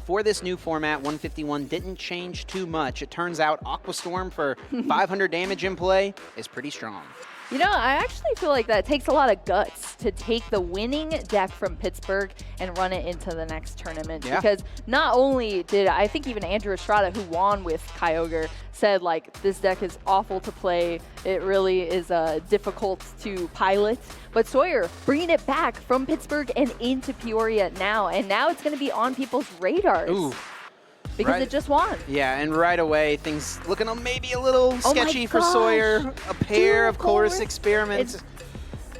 for this new format, 151 didn't change too much. It turns out Aqua Storm for 500 damage in play is pretty strong. You know, I actually feel like that takes a lot of guts to take the winning deck from Pittsburgh and run it into the next tournament. Yeah. Because not only did, I think even Andrew Estrada, who won with Kyogre, said, like, this deck is awful to play. It really is difficult to pilot. But Sawyer bringing it back from Pittsburgh and into Peoria now. And now it's going to be on people's radars. Ooh. Because it just won. Yeah, and right away, things looking maybe a little sketchy for Sawyer. A pair of Chorus Experiments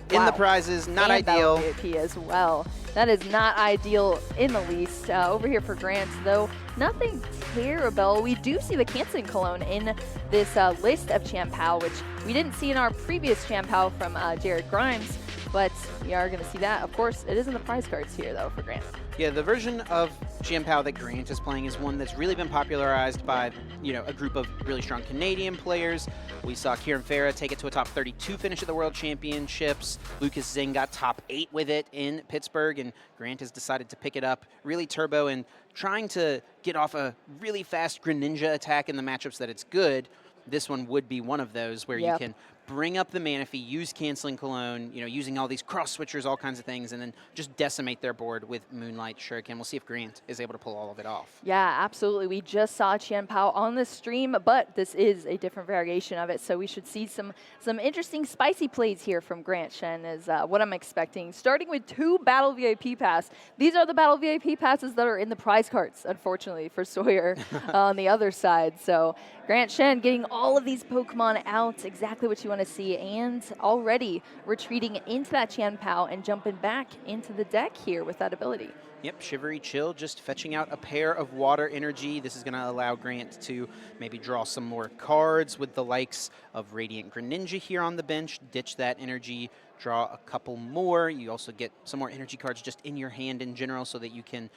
in the prizes, not ideal. VIP as well. That is not ideal in the least. Over here for Grant, though, nothing terrible. We do see the Canceling Cologne in this list of Champ Pao, which we didn't see in our previous Champ Pao from Jared Grimes, but we are going to see that. Of course, it is in the prize cards here, though, for Grant. Yeah, the version of Champ Pao that Grant is playing is one that's really been popularized by, a group of really strong Canadian players. We saw Kieran Farah take it to a top 32 finish at the World Championships. Lucas Zing got top 8 with it in Pittsburgh, and Grant has decided to pick it up really turbo and trying to get off a really fast Greninja attack in the matchups that it's good. This one would be one of those where you can bring up the Manaphy, use Canceling Cologne, using all these cross switchers, all kinds of things, and then just decimate their board with Moonlight Shuriken. We'll see if Grant is able to pull all of it off. Yeah, absolutely. We just saw Qian Pao on the stream, but this is a different variation of it, so we should see some interesting spicy plays here from Grant. Shen is what I'm expecting. Starting with 2 Battle VIP Pass. These are the Battle VIP Passes that are in the prize cards, unfortunately, for Sawyer on the other side. So Grant Shen getting all of these Pokemon out, exactly what you want to see, and already retreating into that Qian Pao and jumping back into the deck here with that ability. Yep, Shivery Chill just fetching out a pair of Water Energy. This is going to allow Grant to maybe draw some more cards with the likes of Radiant Greninja here on the bench. Ditch that energy, draw a couple more. You also get some more energy cards just in your hand in general so that you can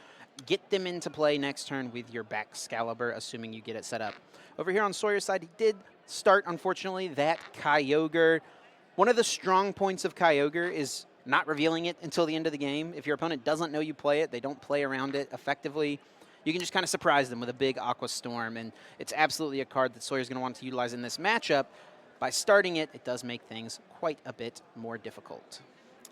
get them into play next turn with your back Excalibur, assuming you get it set up. Over here on Sawyer's side, he did start, unfortunately, that Kyogre. One of the strong points of Kyogre is not revealing it until the end of the game. If your opponent doesn't know you play it, they don't play around it effectively, you can just kind of surprise them with a big Aqua Storm, and it's absolutely a card that Sawyer's going to want to utilize in this matchup. By starting it, it does make things quite a bit more difficult.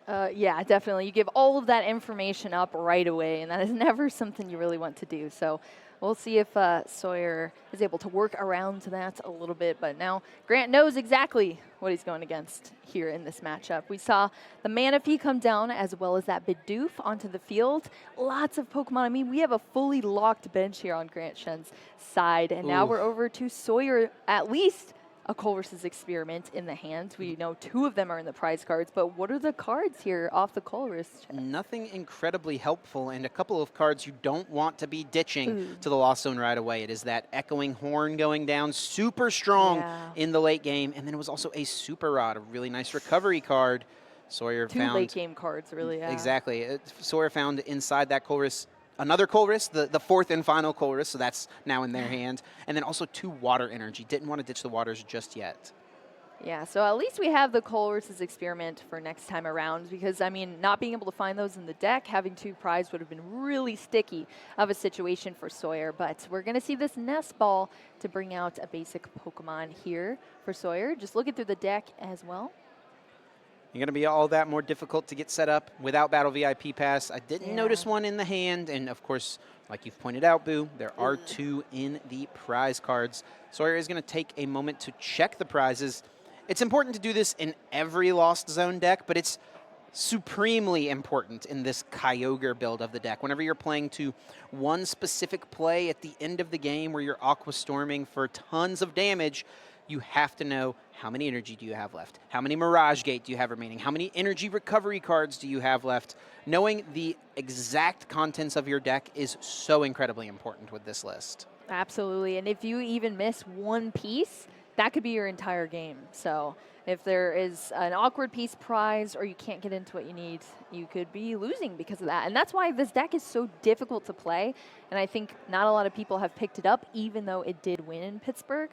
Yeah, definitely. You give all of that information up right away, and that is never something you really want to do. So we'll see if Sawyer is able to work around that a little bit. But now Grant knows exactly what he's going against here in this matchup. We saw the Manaphy come down as well as that Bidoof onto the field. Lots of Pokemon. I mean, we have a fully locked bench here on Grant Shen's side. And now we're over to Sawyer, at least a Colress's Experiment in the hand. We know 2 of them are in the prize cards, but what are the cards here off the Colress? Nothing incredibly helpful, and a couple of cards you don't want to be ditching to the Lost Zone right away. It is that Echoing Horn going down, super strong in the late game, and then it was also a Super Rod, a really nice recovery card. Sawyer 2 found late game cards, really. Exactly. Sawyer found inside that Colress another Colress, the 4th and final Colress, so that's now in their hand. And then also 2 Water Energy. Didn't want to ditch the waters just yet. Yeah, so at least we have the Colress's Experiment for next time around because, I mean, not being able to find those in the deck, having 2 prize would have been really sticky of a situation for Sawyer. But we're going to see this Nest Ball to bring out a basic Pokemon here for Sawyer. Just looking through the deck as well. You're going to be all that more difficult to get set up without Battle VIP Pass. I didn't notice one in the hand, and of course, like you've pointed out, Boo, there are 2 in the prize cards. Sawyer is going to take a moment to check the prizes. It's important to do this in every Lost Zone deck, but it's supremely important in this Kyogre build of the deck. Whenever you're playing to one specific play at the end of the game where you're Aqua Storming for tons of damage, you have to know how many energy do you have left, how many Mirage Gate do you have remaining, how many energy recovery cards do you have left. Knowing the exact contents of your deck is so incredibly important with this list. Absolutely, and if you even miss one piece, that could be your entire game. So if there is an awkward piece prize or you can't get into what you need, you could be losing because of that. And that's why this deck is so difficult to play. And I think not a lot of people have picked it up, even though it did win in Pittsburgh,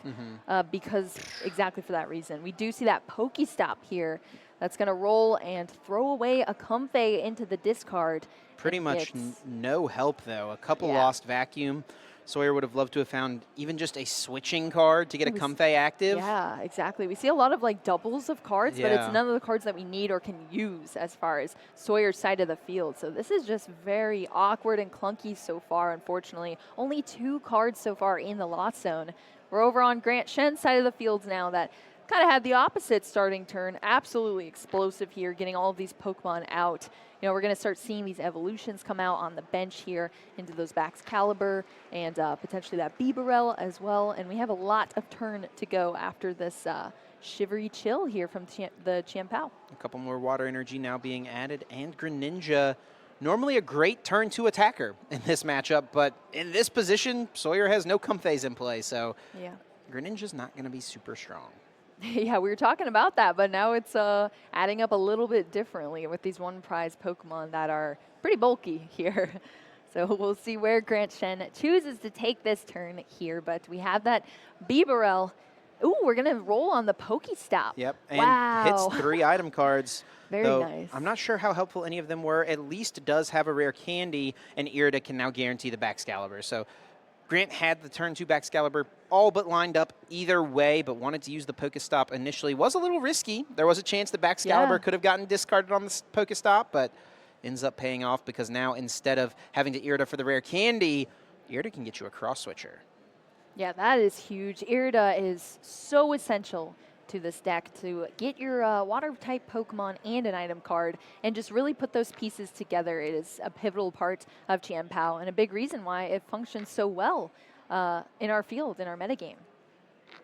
because exactly for that reason. We do see that Pokestop here that's going to roll and throw away a Comfey into the discard. Pretty and much no help, though. A couple Yeah. lost vacuum. Sawyer would have loved to have found even just a switching card to get a Comfey active. Yeah, exactly. We see a lot of like doubles of cards, but it's Yeah. none of the cards that we need or can use as far as Sawyer's side of the field. So this is just very awkward and clunky so far, unfortunately. Only 2 cards so far in the lost zone. We're over on Grant Shen's side of the field now that kind of had the opposite starting turn. Absolutely explosive here, getting all of these Pokemon out. You know, we're going to start seeing these evolutions come out on the bench here into those Baxcalibur and potentially that Bibarel as well. And we have a lot of turn to go after this Shivery Chill here from the Chimpao. A couple more water energy now being added, and Greninja, normally a great turn 2 attacker in this matchup, but in this position, Sawyer has no Comfeys in play, so Yeah. Greninja's not going to be super strong. Yeah, we were talking about that, but now it's adding up a little bit differently with these one prize Pokemon that are pretty bulky here. So we'll see where Grant Shen chooses to take this turn here, but we have that Bibarel. Ooh, we're going to roll on the Pokestop. Yep, and wow. hits 3 item cards. Very though nice. I'm not sure how helpful any of them were. At least it does have a rare candy, and Irida can now guarantee the Baxcalibur. So Grant had the turn 2 Baxcalibur all but lined up either way, but wanted to use the Pokestop initially. Was a little risky. There was a chance the Baxcalibur could have gotten discarded on the Pokestop, but ends up paying off because now instead of having to Irida for the rare candy, Irida can get you a cross switcher. Yeah, that is huge. Irida is so essential to this deck to get your water-type Pokemon and an item card and just really put those pieces together. It is a pivotal part of Chimpao and a big reason why it functions so well in our field, in our metagame.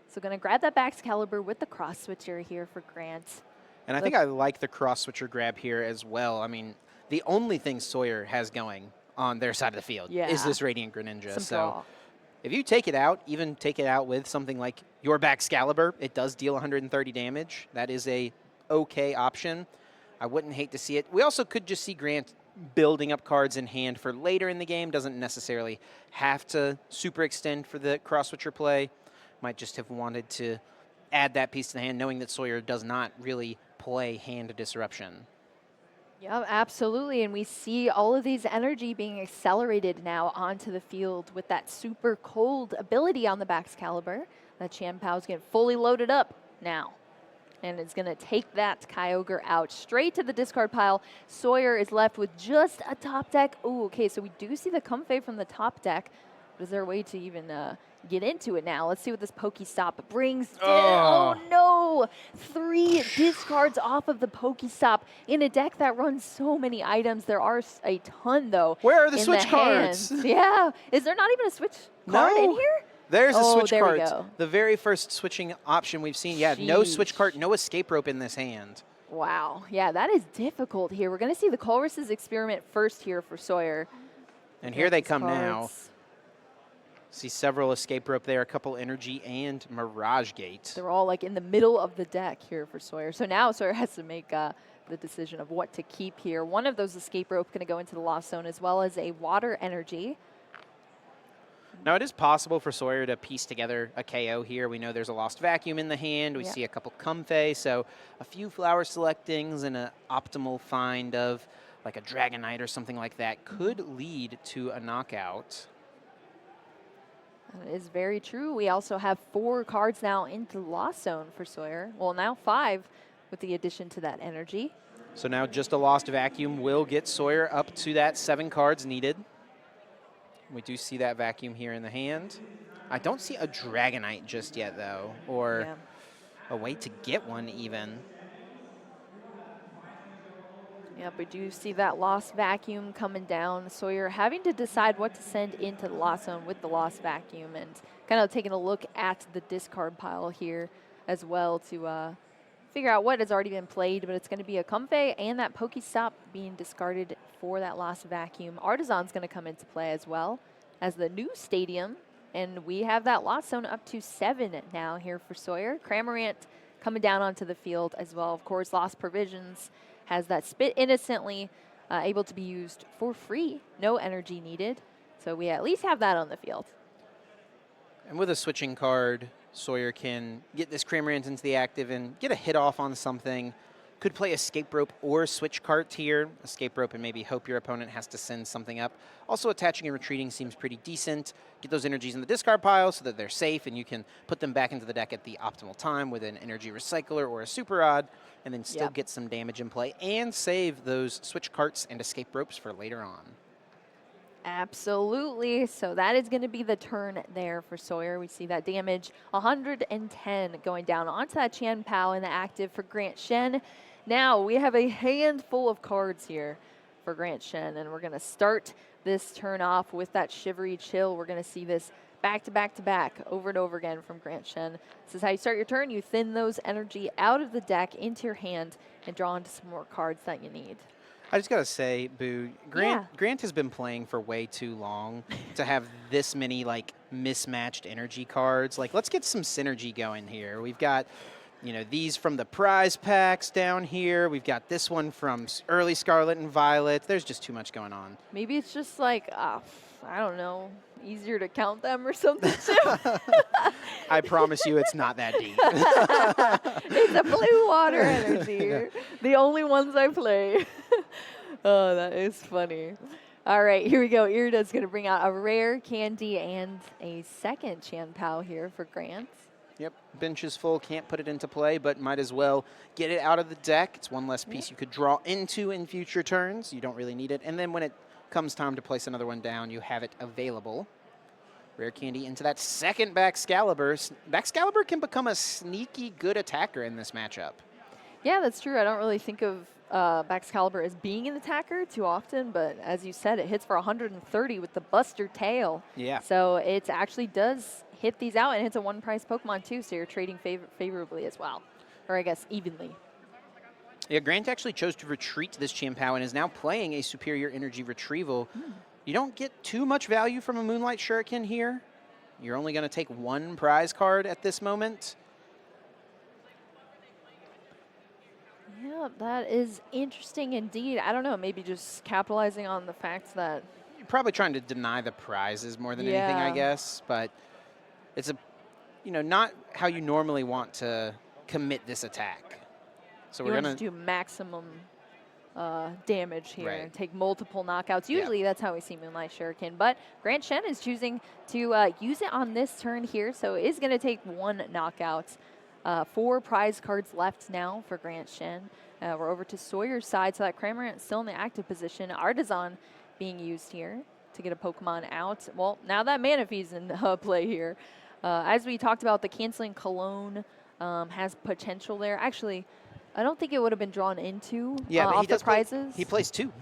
So going to grab that Baxcalibur with the cross switcher here for Grant. And I think I like the cross switcher grab here as well. I mean, the only thing Sawyer has going on their side of the field is this Radiant Greninja. Draw. If you take it out, even take it out with something like your Baxcalibur, it does deal 130 damage. That is a okay option. I wouldn't hate to see it. We also could just see Grant building up cards in hand for later in the game. Doesn't necessarily have to super extend for the cross-switcher play. Might just have wanted to add that piece to the hand, knowing that Sawyer does not really play hand disruption. Yeah, absolutely. And we see all of these energy being accelerated now onto the field with that super cold ability on the Baxcalibur. That Chimpao's getting fully loaded up now. And it's going to take that Kyogre out straight to the discard pile. Sawyer is left with just a top deck. Oh, okay, so we do see the Comfey from the top deck. But is there a way to even get into it now? Let's see what this Pokestop brings. Oh, no! 3 discards off of the Pokestop in a deck that runs so many items. There are a ton, though. Where are the switch cards? Yeah. Is there not even a switch card in here? There's a switch there card. we go. The very first switching option we've seen. Yeah, no switch card, no escape rope in this hand. Wow. Yeah, that is difficult here. We're going to see the Colress's experiment first here for Sawyer. And here they come now. Cards. See several escape rope there, a couple energy and Mirage Gate. They're all like in the middle of the deck here for Sawyer. So now Sawyer has to make the decision of what to keep here. One of those escape rope going to go into the lost zone as well as a water energy. Now it is possible for Sawyer to piece together a KO here. We know there's a lost vacuum in the hand. We see a couple Comfey, so a few flower selectings and an optimal find of like a Dragonite or something like that could lead to a knockout. That is very true. We also have 4 cards now into the lost zone for Sawyer. Well, now 5 with the addition to that energy. So now just a lost vacuum will get Sawyer up to that 7 cards needed. We do see that vacuum here in the hand. I don't see a Dragonite just yet, though, or a way to get one even. Yep, we do see that lost vacuum coming down. Sawyer having to decide what to send into the lost zone with the lost vacuum and kind of taking a look at the discard pile here as well to figure out what has already been played, but it's going to be a Comfey and that Pokestop being discarded for that lost vacuum. Artisan's going to come into play as well as the new stadium, and we have that lost zone up to 7 now here for Sawyer. Cramorant coming down onto the field as well. Of course, Lost Provisions has that Spit Innocently able to be used for free. No energy needed. So we at least have that on the field. And with a switching card, Sawyer can get this Cramorant into the active and get a hit off on something. Could play Escape Rope or Switch Cart here. Escape Rope and maybe hope your opponent has to send something up. Also, attaching and retreating seems pretty decent. Get those energies in the discard pile so that they're safe and you can put them back into the deck at the optimal time with an Energy Recycler or a Super Rod, and then still get some damage in play and save those Switch Carts and Escape Ropes for later on. Absolutely. So that is going to be the turn there for Sawyer. We see that damage 110 going down onto that Chan Pao in the active for Grant Shen. Now we have a handful of cards here for Grant Shen, and we're going to start this turn off with that Shivery Chill. We're going to see this back to back to back over and over again from Grant Shen. This is how you start your turn. You thin those energy out of the deck into your hand and draw into some more cards that you need. I just got to say, Boo, Grant has been playing for way too long to have this many, like, mismatched energy cards. Like, let's get some synergy going here. We've got, you know, these from the prize packs down here. We've got this one from early Scarlet and Violet. There's just too much going on. Maybe it's just like, I don't know, easier to count them or something, too. I promise you it's not that deep. It's a blue water energy. The only ones I play. Oh, that is funny. All right, here we go. Irida's going to bring out a rare candy and a second Chan Pao here for Grant. Yep, bench is full, can't put it into play, but might as well get it out of the deck. It's one less piece you could draw into in future turns. You don't really need it. And then when it comes time to place another one down, you have it available. Rare candy into that second Baxcalibur. Baxcalibur can become a sneaky good attacker in this matchup. Yeah, that's true. I don't really think of Baxcalibur as being an attacker too often, but as you said, it hits for 130 with the Buster Tail. Yeah. So it actually does hit these out, and it's a one-price Pokemon too, so you're trading favorably as well. Or I guess evenly. Yeah, Grant actually chose to retreat this Chan Pao and is now playing a Superior Energy Retrieval. You don't get too much value from a Moonlight Shuriken here. You're only going to take one prize card at this moment. Yeah, that is interesting indeed. I don't know, maybe just capitalizing on the fact that... You're probably trying to deny the prizes more than anything, I guess. But it's not how you normally want to commit this attack. So we're going to do maximum damage here and take multiple knockouts. Usually that's how we see Moonlight Shuriken, but Grant Shen is choosing to use it on this turn here, so it is going to take one knockout. 4 prize cards left now for Grant Shen. We're over to Sawyer's side, so that Cramorant still in the active position. Artisan being used here to get a Pokemon out. Well, now that Manaphy's in play here. As we talked about, the Canceling Cologne has potential there. Actually, I don't think it would have been drawn into off the prizes. He plays 2.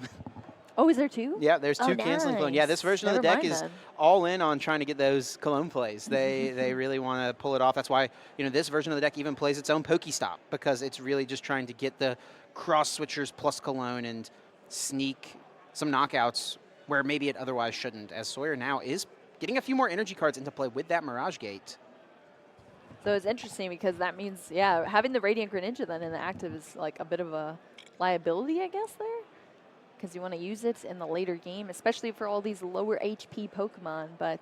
Oh, is there 2? Yeah, there's 2 Canceling Cologne. Yeah, this version of the deck is all in on trying to get those Cologne plays. They really want to pull it off. That's why, this version of the deck even plays its own Pokestop, because it's really just trying to get the cross switchers plus Cologne and sneak some knockouts where maybe it otherwise shouldn't, as Sawyer now is getting a few more energy cards into play with that Mirage Gate. So it's interesting because that means, having the Radiant Greninja then in the active is like a bit of a liability, I guess, there. Because you want to use it in the later game, especially for all these lower HP Pokemon. But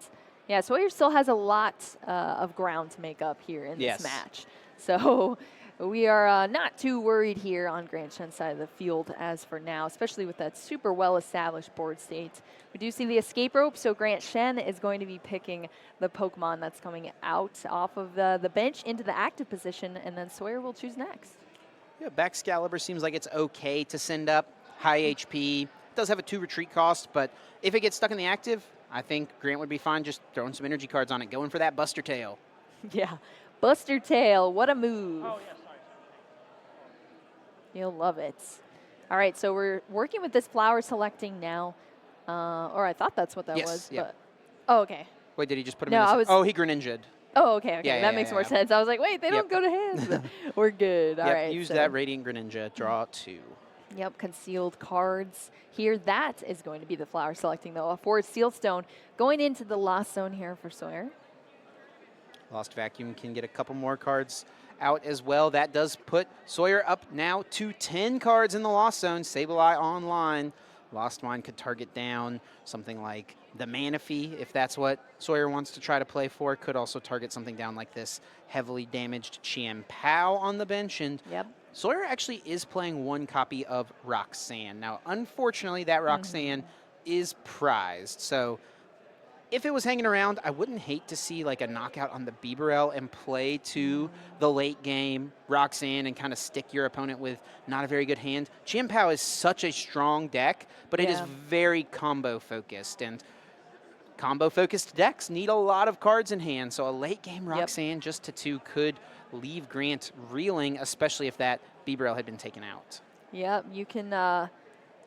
yeah, Sawyer still has a lot of ground to make up here in this match. So we are not too worried here on Grant Shen's side of the field as for now, especially with that super well-established board state. We do see the escape rope, so Grant Shen is going to be picking the Pokemon that's coming out off of the bench into the active position, and then Sawyer will choose next. Yeah, Baxcalibur seems like it's okay to send up. High HP. It does have a 2 retreat cost, but if it gets stuck in the active, I think Grant would be fine just throwing some energy cards on it, going for that Buster Tail. Yeah, Buster Tail, what a move. Oh, yeah, sorry. You'll love it. All right, so we're working with this flower selecting now. Or I thought that's what that was. Yeah. But oh, okay. Wait, did he just put him in? Oh, he Greninja'd. Oh, okay. That makes more sense. I was like, wait, they don't go to hands. We're good. All right. Use that Radiant Greninja. Draw 2. Yep, concealed cards here. That is going to be the flower selecting, though. A Forest Seal Stone going into the Lost Zone here for Sawyer. Lost Vacuum can get a couple more cards out as well. That does put Sawyer up now to 10 cards in the Lost Zone. Sableye online. Lost Mine could target down something like the Manaphy, if that's what Sawyer wants to try to play for. Could also target something down like this heavily damaged Chan Pao on the bench. And Sawyer actually is playing one copy of Roxanne. Now, unfortunately, that Roxanne is prized. So if it was hanging around, I wouldn't hate to see like a knockout on the Bibarel and play to the late game Roxanne and kind of stick your opponent with not a very good hand. Chien-Pao is such a strong deck, but it is very combo focused, and combo focused decks need a lot of cards in hand. So a late game Roxanne just to 2 could leave Grant reeling, especially if that Bibarel had been taken out. Yep, you can.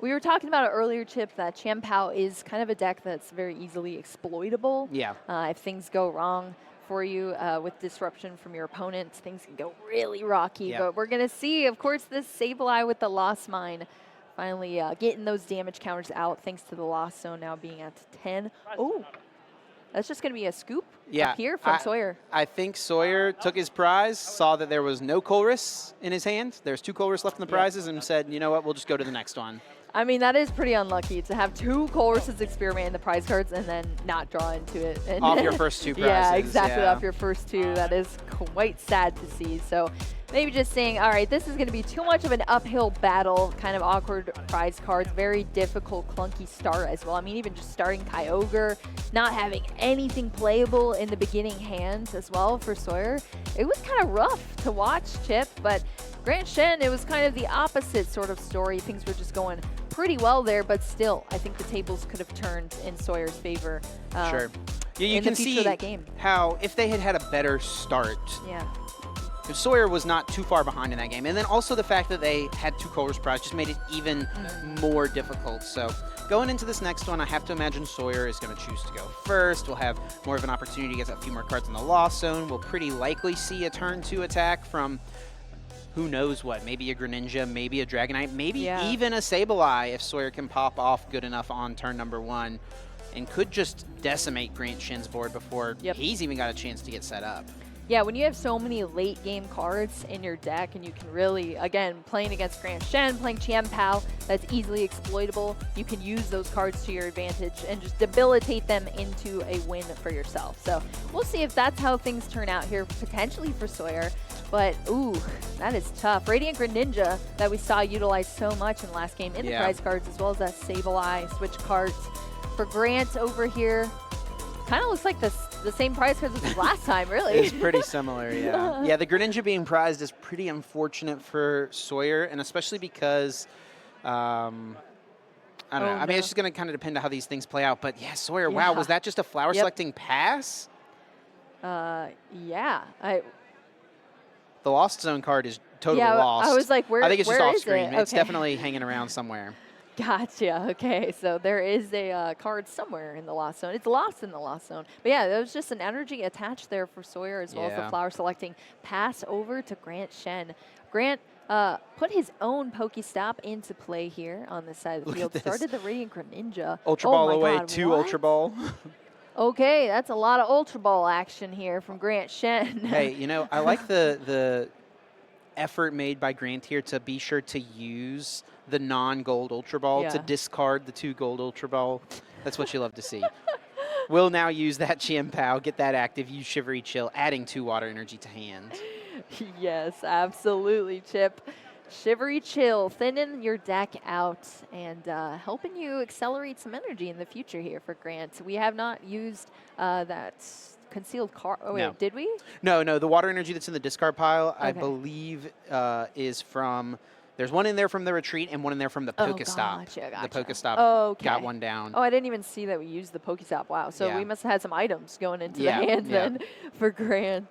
We were talking about it earlier, Chip, that Chien-Pao is kind of a deck that's very easily exploitable. Yeah. If things go wrong for you with disruption from your opponents, things can go really rocky. Yep. But we're going to see, of course, this Sableye with the Lost Mine finally getting those damage counters out thanks to the Lost Zone now being at 10. Oh, that's just going to be a scoop up here from Sawyer. I think Sawyer took his prize, saw that there was no Colress in his hand. There's 2 Colress left in the prizes, and said, you know what, we'll just go to the next one. I mean, that is pretty unlucky to have 2 Colress's experiment in the prize cards and then not draw into it. And off your first 2 prizes. Yeah, exactly, off your first 2. That is quite sad to see. So maybe just saying, all right, this is going to be too much of an uphill battle, kind of awkward prize cards, very difficult, clunky start as well. I mean, even just starting Kyogre, not having anything playable in the beginning hands as well for Sawyer. It was kind of rough to watch, Chip, but Grant Shen, it was kind of the opposite sort of story. Things were just going pretty well there, but still, I think the tables could have turned in Sawyer's favor. Sure. Yeah, you can see that game. How, if they had a better start, Sawyer was not too far behind in that game. And then also the fact that they had 2 Colress prize just made it even more difficult. So going into this next one, I have to imagine Sawyer is going to choose to go first. We'll have more of an opportunity to get a few more cards in the Lost Zone. We'll pretty likely see a turn 2 attack from who knows what, maybe a Greninja, maybe a Dragonite, maybe even a Sableye if Sawyer can pop off good enough on turn number 1 and could just decimate Grant Shen's board before he's even got a chance to get set up. Yeah, when you have so many late game cards in your deck and you can really, again, playing against Grant Shen, playing Chien-Pao, that's easily exploitable, you can use those cards to your advantage and just debilitate them into a win for yourself. So we'll see if that's how things turn out here, potentially for Sawyer. But, ooh, that is tough. Radiant Greninja that we saw utilized so much in the last game in the prize cards, as well as that Sableye switch cards for Grant over here. Kind of looks like the same prize cards as last time, really. It's pretty similar, yeah. Yeah, the Greninja being prized is pretty unfortunate for Sawyer, and especially because, I don't know. I mean, it's just going to kind of depend on how these things play out. But, yeah, Sawyer, wow, was that just a flower selecting pass? Yeah. The Lost Zone card is totally lost. I was like, where is it? I think it's just off screen. Okay. It's definitely hanging around somewhere. Gotcha. Okay, so there is a card somewhere in the Lost Zone. It's lost in the Lost Zone. But yeah, there was just an energy attached there for Sawyer, as well as the flower selecting pass over to Grant Shen. Grant put his own Pokestop into play here on this side of the field. Started the Radiant Greninja. Ultra Ball away, 2 Ultra Ball. Okay, that's a lot of Ultra Ball action here from Grant Shen. Hey, you know, I like the effort made by Grant here to be sure to use the non-gold Ultra Ball to discard the 2 gold Ultra Ball. That's what you love to see. We'll now use that Chien-Pao, get that active, use Shivery Chill, adding 2 water energy to hand. Yes, absolutely, Chip. Shivery Chill, thinning your deck out and helping you accelerate some energy in the future here for Grant. We have not used that concealed card. Oh, wait, no. Did we? No, the water energy that's in the discard pile, I believe, is from... There's one in there from the retreat and one in there from the Pokestop. Gotcha. The Pokestop got one down. Oh, I didn't even see that we used the Pokestop. Wow. So we must have had some items going into the hand then for Grant.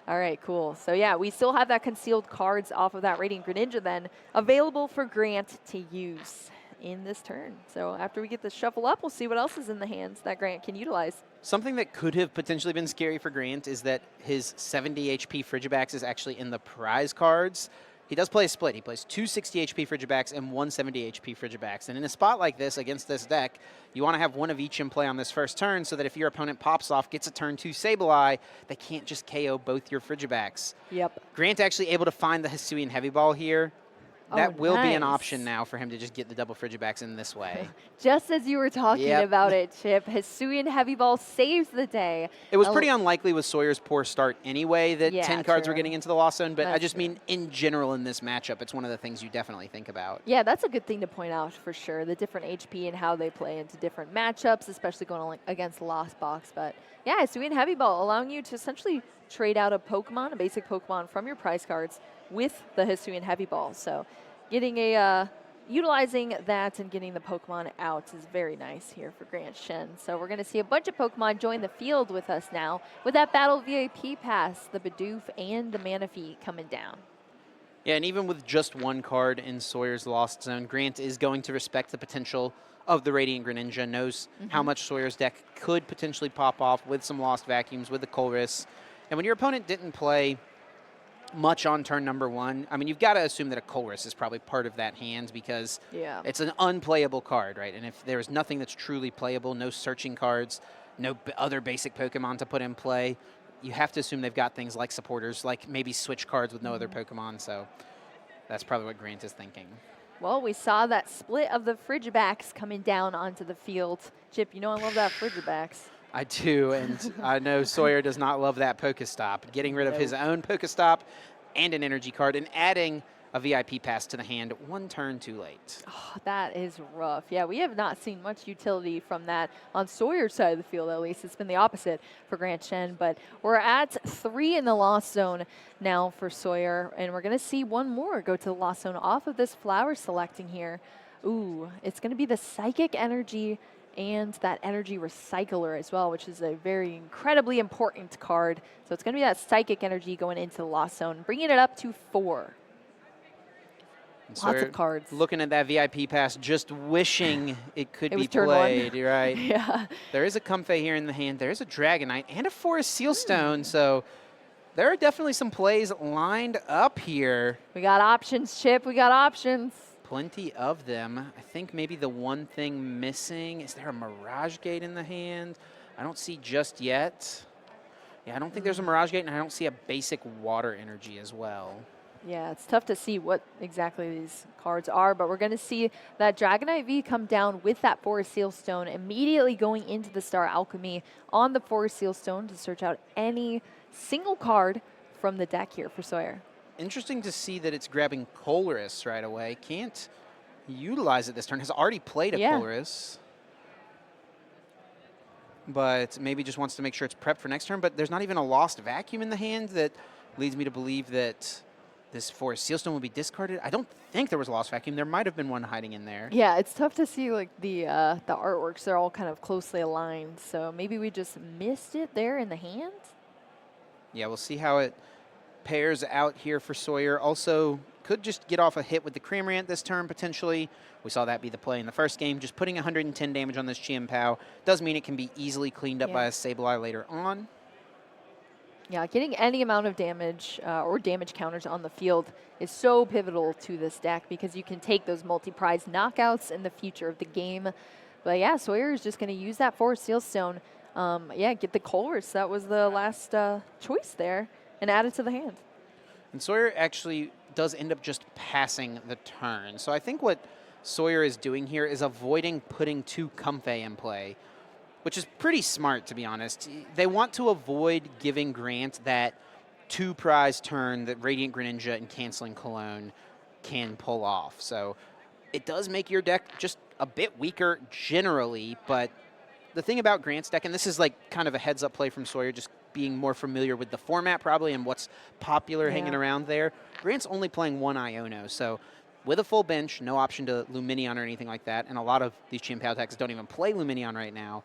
All right, cool. So yeah, we still have that concealed cards off of that Radiant Greninja then available for Grant to use in this turn. So after we get the shuffle up, we'll see what else is in the hands that Grant can utilize. Something that could have potentially been scary for Grant is that his 70 HP Frigibax is actually in the prize cards. He does play a split. He plays 2 60 HP Frigibacks and 1 70 HP Frigibacks. And in a spot like this, against this deck, you want to have one of each in play on this first turn so that if your opponent pops off, gets a turn 2 Sableye, they can't just KO both your Frigibacks. Yep. Grant actually able to find the Hisuian Heavy Ball here. That will be an nice. option now for him to just get the double Frigibacks in this way. Just as you were talking Yep. about it, Chip, Hisuian Heavy Ball saves the day. It was pretty unlikely with Sawyer's poor start anyway that Yeah, 10 cards were true. getting into the Lost Zone, but I That's just true. mean in general in this matchup, it's one of the things you definitely think about. Yeah, that's a good thing to point out for sure. The different HP and how they play into different matchups, especially going against Lost Box. But yeah, Hisuian Heavy Ball allowing you to essentially trade out a Pokemon, a basic Pokemon from your prize cards with the Hisuian Heavy Ball. So getting a utilizing that and getting the Pokemon out is very nice here for Grant Shen. So we're going to see a bunch of Pokemon join the field with us now with that Battle VIP pass, the Bidoof and the Manaphy coming down. Yeah, and even with just one card in Sawyer's Lost Zone, Grant is going to respect the potential of the Radiant Greninja, knows how much Sawyer's deck could potentially pop off with some Lost Vacuums, with the Colress. And when your opponent didn't play much on turn number 1, I mean, you've got to assume that a Colress is probably part of that hand because it's an unplayable card, right? And if there's nothing that's truly playable, no searching cards, no other basic Pokemon to put in play, you have to assume they've got things like supporters, like maybe switch cards with no other Pokemon. So that's probably what Grant is thinking. Well, we saw that split of the Frigibacks coming down onto the field. Chip, you know I love that Frigibacks. I do, and I know Sawyer does not love that Pokestop. Getting rid of his own Pokestop and an energy card and adding a VIP pass to the hand one turn too late. Oh, that is rough. Yeah, we have not seen much utility from that on Sawyer's side of the field, at least. It's been the opposite for Grant Shen, but we're at 3 in the Lost Zone now for Sawyer, and we're going to see one more go to the Lost Zone off of this flower selecting here. Ooh, it's going to be the Psychic Energy and that Energy Recycler as well, which is a very incredibly important card. So it's going to be that Psychic Energy going into the Lost Zone, bringing it up to 4. Lots of cards. Looking at that VIP pass, just wishing it could be turn played, one. right? Yeah. There is a Comfey here in the hand. There is a Dragonite and a Forest Sealstone, so there are definitely some plays lined up here. We got options, Chip. We got options. Plenty of them. I think maybe the one thing missing, is there a Mirage Gate in the hand? I don't see just yet. Yeah, I don't think there's a Mirage Gate, and I don't see a basic Water Energy as well. Yeah, it's tough to see what exactly these cards are, but we're going to see that Dragonite V come down with that Forest Sealstone, immediately going into the Star Alchemy on the Forest Sealstone to search out any single card from the deck here for Sawyer. Interesting to see that it's grabbing Colress right away. Can't utilize it this turn. Has already played a Colress. But maybe just wants to make sure it's prepped for next turn. But there's not even a Lost Vacuum in the hand that leads me to believe that this Forest Sealstone will be discarded. I don't think there was a Lost Vacuum. There might have been one hiding in there. Yeah, it's tough to see like the artworks. They're all kind of closely aligned. So maybe we just missed it there in the hand. Yeah, we'll see how it pairs out here for Sawyer. Also, could just get off a hit with the Cramorant this turn, potentially. We saw that be the play in the first game. Just putting 110 damage on this Chien-Pao does mean it can be easily cleaned up by a Sableye later on. Yeah, getting any amount of damage or damage counters on the field is so pivotal to this deck because you can take those multi-prize knockouts in the future of the game. But yeah, Sawyer is just going to use that Forest Sealstone. Get the Colress. That was the last choice there, and add it to the hand. And Sawyer actually does end up just passing the turn. So I think what Sawyer is doing here is avoiding putting 2 Comfey in play, which is pretty smart, to be honest. They want to avoid giving Grant that 2-prize turn that Radiant Greninja and Canceling Cologne can pull off. So it does make your deck just a bit weaker generally, but the thing about Grant's deck, and this is like kind of a heads-up play from Sawyer, just being more familiar with the format probably and what's popular hanging around there, Grant's only playing 1 Iono, so with a full bench, no option to Lumineon or anything like that, and a lot of these Chien-Pao decks don't even play Lumineon right now,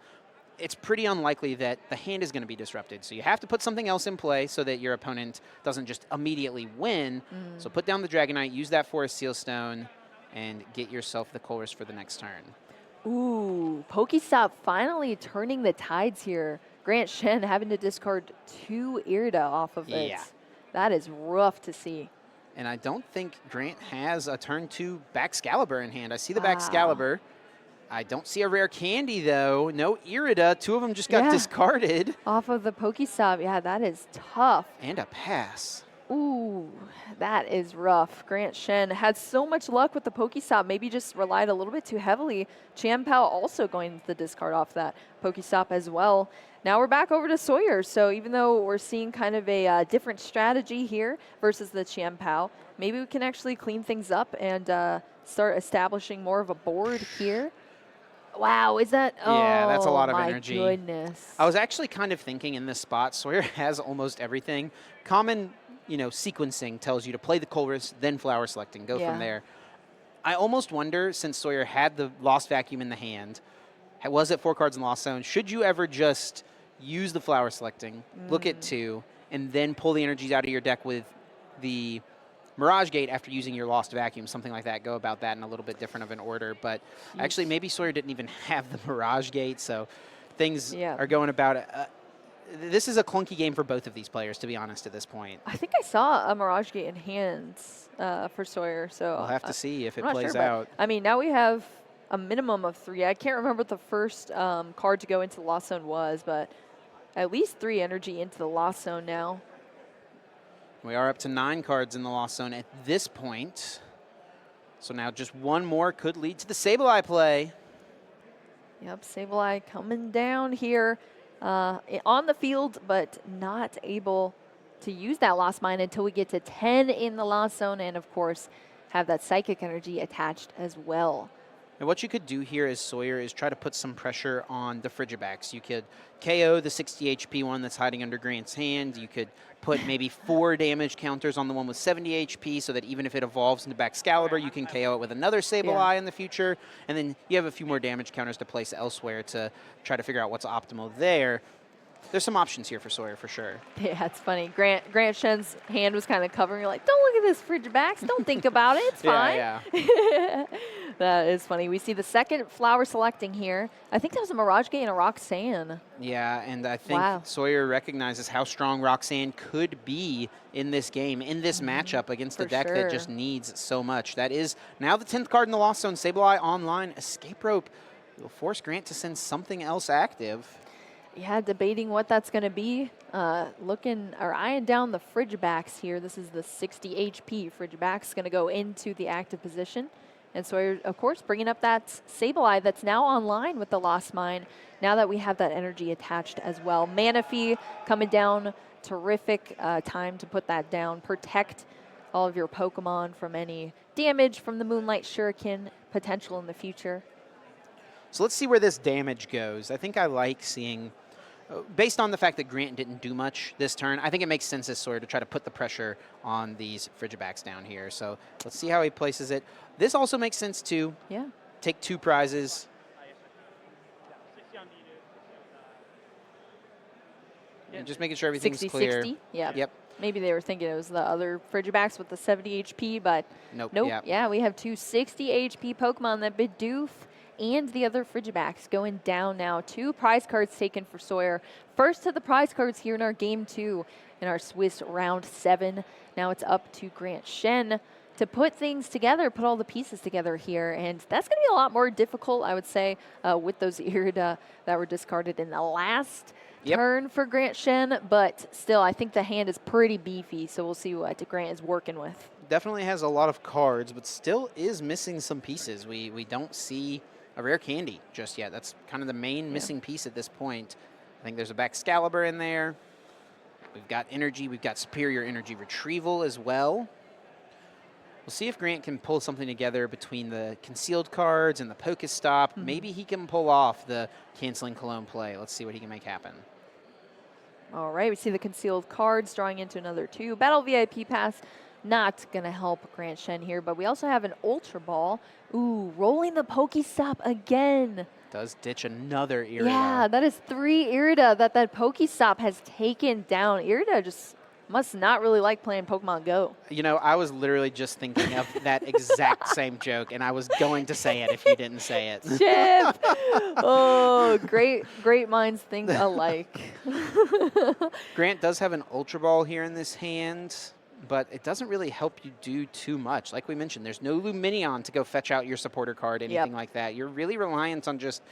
it's pretty unlikely that the hand is going to be disrupted. So you have to put something else in play so that your opponent doesn't just immediately win. So put down the Dragonite, use that Forest Sealstone, and get yourself the Colress for the next turn. Ooh, Pokestop finally turning the tides here. Grant Shen having to discard 2 Irida off of it. That is rough to see. And I don't think Grant has a turn 2 Baxcalibur in hand. I see the Baxcalibur. I don't see a rare candy, though. No Irida. 2 of them just got discarded. Off of the Pokestop. Yeah, that is tough. And a pass. Ooh, that is rough. Grant Shen had so much luck with the Pokestop, maybe just relied a little bit too heavily. Pao also going to the discard off that Pokestop as well. Now we're back over to Sawyer. So even though we're seeing kind of a different strategy here versus the Pao, maybe we can actually clean things up and start establishing more of a board here. Wow, is that? Yeah, that's a lot of my energy. Goodness. I was actually kind of thinking in this spot, Sawyer has almost everything. Common, sequencing tells you to play the Colress, then flower selecting, go from there. I almost wonder, since Sawyer had the Lost Vacuum in the hand, was at 4 cards in Lost Zone, should you ever just use the flower selecting, look at 2, and then pull the energies out of your deck with the Mirage Gate after using your Lost Vacuum, something like that. Go about that in a little bit different of an order. But actually, maybe Sawyer didn't even have the Mirage Gate, so things are going about it. This is a clunky game for both of these players, to be honest, at this point. I think I saw a Mirage Gate in hands for Sawyer. So we'll have to see if it I'm plays sure, out. I mean, now we have a minimum of 3. I can't remember what the first card to go into the Lost Zone was, but at least 3 energy into the Lost Zone now. We are up to 9 cards in the Lost Zone at this point. So now just one more could lead to the Sableye play. Yep, Sableye coming down here on the field, but not able to use that Lost Mine until we get to 10 in the Lost Zone, and of course have that Psychic energy attached as well. And what you could do here as Sawyer is try to put some pressure on the Frigibacks. You could KO the 60 HP one that's hiding under Grant's hand. You could put maybe 4 damage counters on the one with 70 HP so that even if it evolves into Baxcalibur, you can KO it with another Sableye in the future. And then you have a few more damage counters to place elsewhere to try to figure out what's optimal there. There's some options here for Sawyer for sure. Yeah, it's funny. Grant Shen's hand was kind of covering. You're like, don't look at this Frigibacks. Don't think about it. It's fine. Yeah. That is funny. We see the second flower selecting here. I think that was a Mirage Gate and a Roxanne. Yeah, and I think Sawyer recognizes how strong Roxanne could be in this game, in this matchup against a deck that just needs so much. That is now the 10th card in the Lost Zone. Sableye online. Escape Rope will force Grant to send something else active. Yeah, debating what that's going to be. Eyeing down the Frigibacks here. This is the 60 HP. Frigibacks going to go into the active position. And Sawyer, of course, bringing up that Sableye that's now online with the Lost Mine, now that we have that energy attached as well. Manaphy coming down, terrific time to put that down. Protect all of your Pokemon from any damage from the Moonlight Shuriken potential in the future. So let's see where this damage goes. I think I like seeing, based on the fact that Grant didn't do much this turn, I think it makes sense as Sawyer to try to put the pressure on these Frigibacks down here. So let's see how he places it. This also makes sense too. Yeah. Take 2 prizes. And just making sure everything's 60, clear. 60? Yeah. Yep. Maybe they were thinking it was the other Frigibacks with the 70 HP, but nope. Yeah, we have 2 60 HP Pokemon, that Bidoof and the other Frigibacks going down now. 2 prize cards taken for Sawyer. First to the prize cards here in our game 2 in our Swiss round 7. Now it's up to Grant Shen to put things together, put all the pieces together here. And that's going to be a lot more difficult, I would say, with those Irida that were discarded in the last turn for Grant Shen. But still, I think the hand is pretty beefy, so we'll see what Grant is working with. Definitely has a lot of cards, but still is missing some pieces. We don't see a rare candy just yet. That's kind of the main missing piece at this point. I think there's a Baxcalibur in there. We've got energy. We've got superior energy retrieval as well. We'll see if Grant can pull something together between the concealed cards and the Pokestop. Maybe he can pull off the canceling Cologne play. Let's see what he can make happen. All right, we see the concealed cards drawing into another 2. Battle VIP Pass, not going to help Grant Shen here, but we also have an Ultra Ball. Ooh, rolling the Pokestop again. Does ditch another Irida. Yeah, that is 3 Irida that Pokestop has taken down. Irida just must not really like playing Pokemon Go. You know, I was literally just thinking of that exact same joke, and I was going to say it if you didn't say it. Chip! Oh, great minds think alike. Grant does have an Ultra Ball here in this hand, but it doesn't really help you do too much. Like we mentioned, there's no Luminion to go fetch out your supporter card, anything like that. You're really reliant on just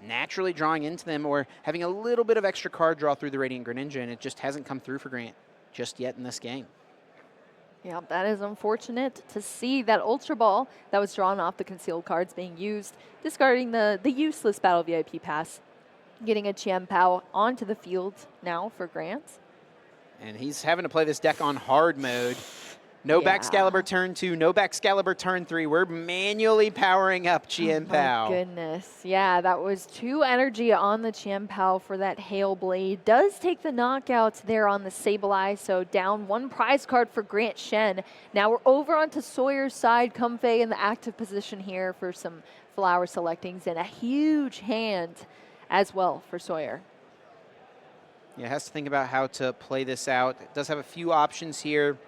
naturally drawing into them or having a little bit of extra card draw through the Radiant Greninja, and it just hasn't come through for Grant just yet in this game. Yeah, that is unfortunate to see that Ultra Ball that was drawn off the concealed cards being used, discarding the useless Battle VIP pass, getting a Chien Pao onto the field now for Grant. And he's having to play this deck on hard mode. No Yeah. Baxcalibur turn 2, no Baxcalibur turn 3. We're manually powering up Chien Pao. Oh my goodness. Yeah, that was 2 energy on the Chien Pao for that Hail Blade. Does take the knockout there on the Sableye, so down 1 prize card for Grant Shen. Now we're over onto Sawyer's side. Comfey in the active position here for some flower selectings and a huge hand as well for Sawyer. Yeah, has to think about how to play this out. It does have a few options here.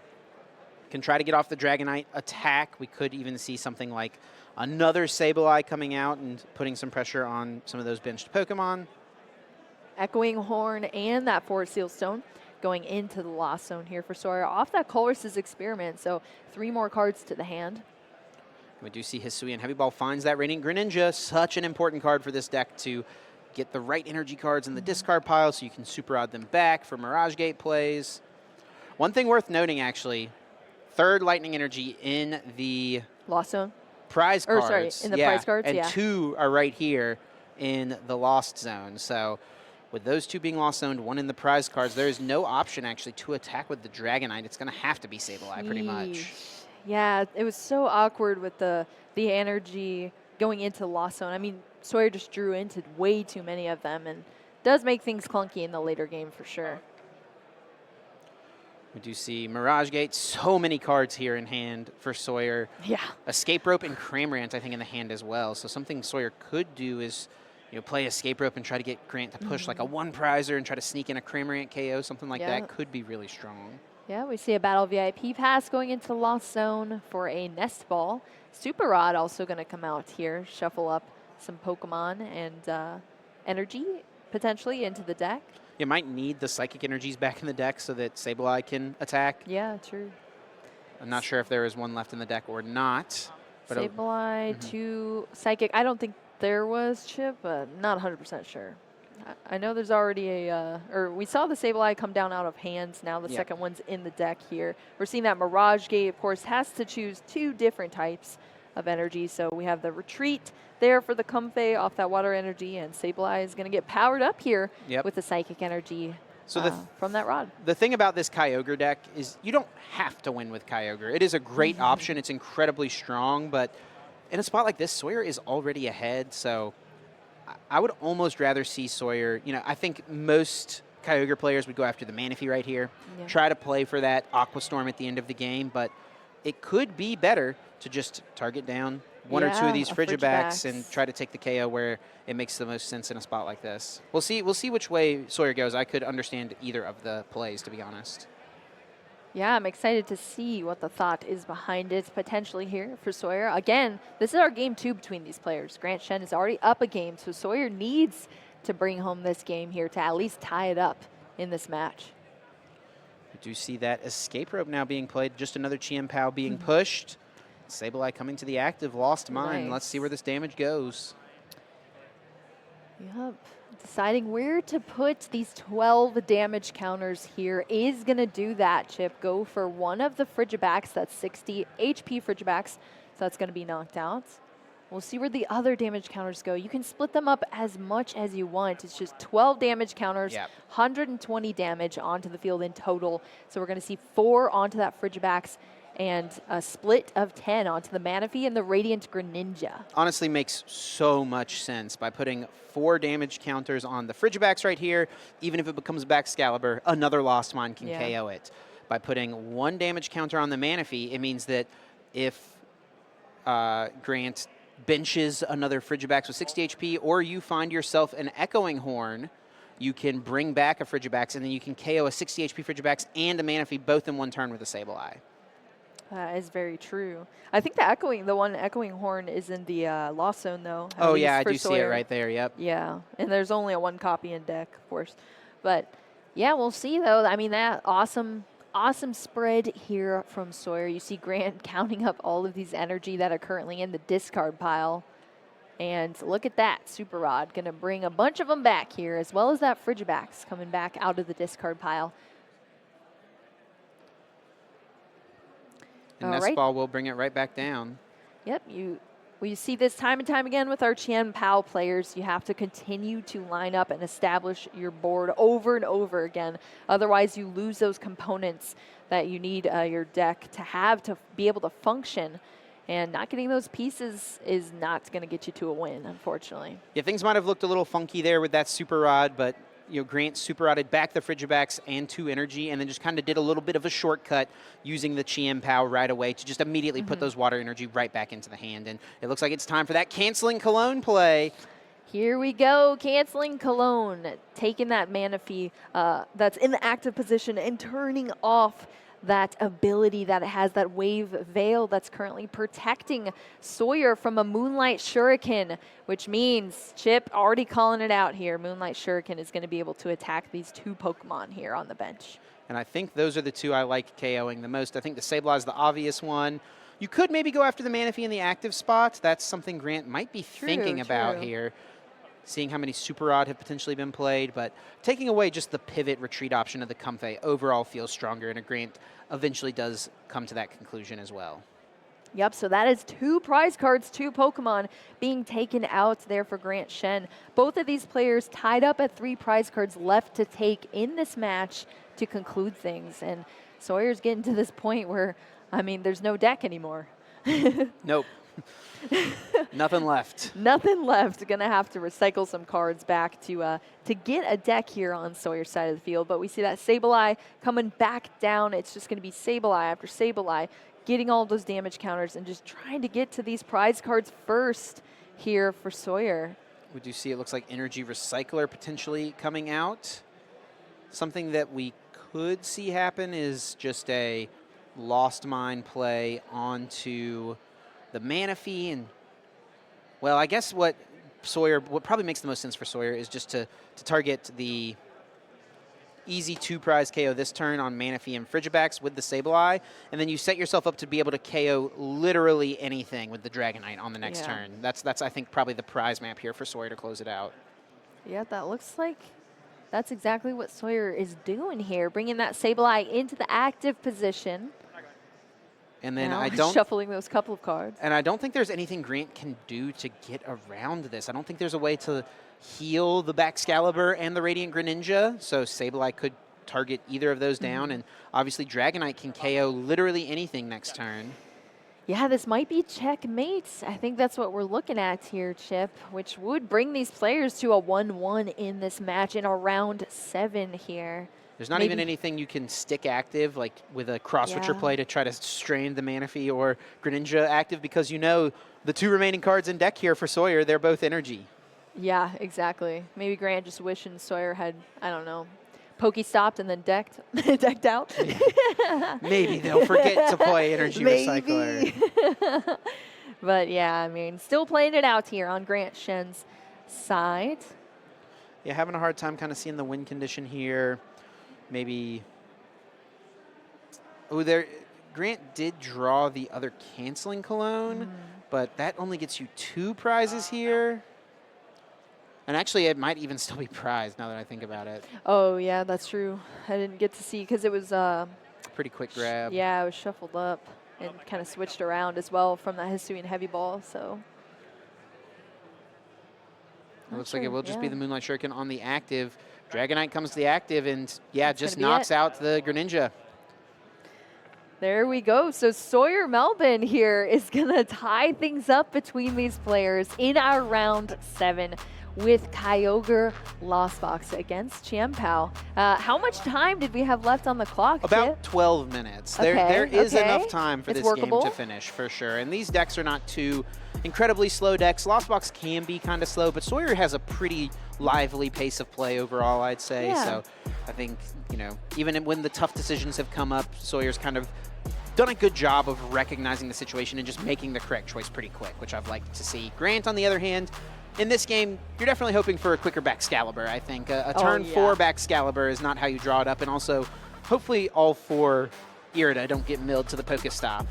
Can try to get off the Dragonite attack. We could even see something like another Sableye coming out and putting some pressure on some of those benched Pokemon. Echoing Horn and that Forest Seal Stone going into the Lost Zone here for Sawyer off that Colress's Experiment, so 3 more cards to the hand. We do see Hisuian Heavy Ball finds that Radiant Greninja, such an important card for this deck to get the right energy cards in the discard pile so you can super odd them back for Mirage Gate plays. One thing worth noting, actually, 3rd Lightning Energy in the Lost Zone? prize cards. Sorry, in the prize cards, and yeah. 2 are right here in the Lost Zone. So with those 2 being Lost Zoned, 1 in the prize cards, there is no option actually to attack with the Dragonite. It's going to have to be Sableye pretty much. Yeah, it was so awkward with the energy going into Lost Zone. I mean, Sawyer just drew into way too many of them and does make things clunky in the later game for sure. We do see Mirage Gate, so many cards here in hand for Sawyer. Yeah. Escape Rope and Cramorant, I think, in the hand as well. So something Sawyer could do is, play Escape Rope and try to get Grant to push like a 1 prizer and try to sneak in a Cramorant KO. Something like that could be really strong. Yeah, we see a Battle VIP pass going into the Lost Zone for a Nest Ball. Super Rod also going to come out here, shuffle up some Pokemon and energy potentially into the deck. You might need the Psychic Energies back in the deck so that Sableye can attack. Yeah, true. I'm not sure if there is one left in the deck or not. But Sableye, 2 Psychic. I don't think there was, Chip, but not 100% sure. I know there's already we saw the Sableye come down out of hands. Now the second one's in the deck here. We're seeing that Mirage Gate, of course, has to choose 2 different types of energy. So we have the Retreat there for the Comfey off that Water Energy, and Sableye is going to get powered up here with the Psychic Energy from that Rod. The thing about this Kyogre deck is you don't have to win with Kyogre. It is a great option. It's incredibly strong, but in a spot like this, Sawyer is already ahead, so I would almost rather see Sawyer. I think most Kyogre players would go after the Manaphy right here, try to play for that Aqua Storm at the end of the game, but it could be better to just target down 1 or 2 of these Frigibacks and try to take the KO where it makes the most sense in a spot like this. We'll see which way Sawyer goes. I could understand either of the plays, to be honest. Yeah, I'm excited to see what the thought is behind it potentially here for Sawyer. Again, this is our game 2 between these players. Grant Shen is already up a game, so Sawyer needs to bring home this game here to at least tie it up in this match. We do see that Escape Rope now being played, just another Chien Pao being pushed. Sableye coming to the active, Lost Mine. Let's see where this damage goes. Yep. Deciding where to put these 12 damage counters here is going to do that, Chip. Go for one of the Frigibacks, that's 60 HP Frigibacks, so that's going to be knocked out. We'll see where the other damage counters go. You can split them up as much as you want. It's just 12 damage counters, 120 damage onto the field in total. So we're going to see 4 onto that Frigibacks and a split of 10 onto the Manaphy and the Radiant Greninja. Honestly makes so much sense by putting 4 damage counters on the Frigibacks right here. Even if it becomes Baxcalibur, another Lost Mine can KO it. By putting 1 damage counter on the Manaphy, it means that if Grant benches another Frigibacks with 60 HP, or you find yourself an Echoing Horn, you can bring back a Frigibacks, and then you can KO a 60 HP Frigibacks and a Manaphy both in one turn with a Sableye. That is very true. I think the one Echoing Horn is in the Lost Zone, though. Oh, yeah, I do see it right there, yep. Yeah, and there's only a 1 copy in deck, of course. But, yeah, we'll see, though. I mean, that awesome spread here from Sawyer. You see Grant counting up all of these energy that are currently in the discard pile. And look at that, Super Rod. Going to bring a bunch of them back here, as well as that Frigibacks coming back out of the discard pile. And All Nest right. Ball will bring it right back down. Yep, we see this time and time again with our Chien Pao players. You have to continue to line up and establish your board over and over again. Otherwise, you lose those components that you need your deck to have to be able to function. And not getting those pieces is not going to get you to a win, unfortunately. Yeah, things might have looked a little funky there with that Super Rod, but Grant Super Rodded back the Frigibacks and 2 energy, and then just kind of did a little bit of a shortcut using the Chien Pao right away to just immediately put those water energy right back into the hand. And it looks like it's time for that canceling Cologne play. Here we go, canceling Cologne, taking that mana fee that's in the active position and turning off that ability that it has, that wave veil that's currently protecting Sawyer from a Moonlight Shuriken, which means Chip already calling it out here. Moonlight Shuriken is going to be able to attack these 2 Pokemon here on the bench. And I think those are the 2 I like KOing the most. I think the Sableye is the obvious one. You could maybe go after the Manaphy in the active spot. That's something Grant might be thinking about here, seeing how many Super Rod have potentially been played, but taking away just the pivot retreat option of the Comfey overall feels stronger, and a Grant eventually does come to that conclusion as well. Yep, so that is 2 prize cards, 2 Pokemon being taken out there for Grant Shen. Both of these players tied up at 3 prize cards left to take in this match to conclude things. And Sawyer's getting to this point where, I mean, there's no deck anymore. Nope. Nothing left. Nothing left. Going to have to recycle some cards back to get a deck here on Sawyer's side of the field. But we see that Sableye coming back down. It's just going to be Sableye after Sableye, getting all those damage counters and just trying to get to these prize cards first here for Sawyer. We do see it looks like Energy Recycler potentially coming out. Something that we could see happen is just a Lost Mine play onto the Manaphy. And, well, I guess what probably makes the most sense for Sawyer is just to target the easy 2 prize KO this turn on Manaphy and Frigibacks with the Sableye, and then you set yourself up to be able to KO literally anything with the Dragonite on the next turn. That's I think probably the prize map here for Sawyer to close it out. Yeah, that looks like that's exactly what Sawyer is doing here, bringing that Sableye into the active position. And then now shuffling those couple of cards. And I don't think there's anything Grant can do to get around this. I don't think there's a way to heal the Baxcalibur and the Radiant Greninja, so Sableye could target either of those down, and obviously Dragonite can KO literally anything next turn. Yeah, this might be checkmate. I think that's what we're looking at here, Chip, which would bring these players to a 1-1 in this match in a round 7 here. There's not even anything you can stick active, like with a cross-switcher play to try to strain the Manaphy or Greninja active, because you know the 2 remaining cards in deck here for Sawyer, they're both energy. Yeah, exactly. Maybe Grant just wishing Sawyer had, I don't know, Pokestopped and then decked out. Yeah. Maybe they'll forget to play Energy Recycler. But yeah, I mean, still playing it out here on Grant Shen's side. Yeah, having a hard time kind of seeing the win condition here. Maybe. Oh, Grant did draw the other canceling Cologne, but that only gets you 2 prizes here. And actually, it might even still be prized now that I think about it. Oh, yeah, that's true. I didn't get to see because it was pretty quick grab. Yeah, it was shuffled up and kind of switched around as well from that Hisuian Heavy Ball, so. It looks like it will just be the Moonlight Shuriken on the active. Dragonite comes to the active and, yeah, just knocks out the Greninja. There we go. So Sawyer Melban here is going to tie things up between these players in our round 7 with Kyogre Lost Box against Chien Pao. How much time did we have left on the clock, About Chip? 12 minutes. Okay, There is enough time for this workable game to finish, for sure. And these decks are not too incredibly slow decks. Lost Box can be kind of slow, but Sawyer has a pretty lively pace of play overall, I'd say. Yeah. So I think, even when the tough decisions have come up, Sawyer's kind of done a good job of recognizing the situation and just making the correct choice pretty quick, which I've liked to see. Grant, on the other hand, in this game, you're definitely hoping for a quicker Baxcalibur, I think. A turn 4 Baxcalibur is not how you draw it up, and also, hopefully all 4 Irida don't get milled to the Pokestop.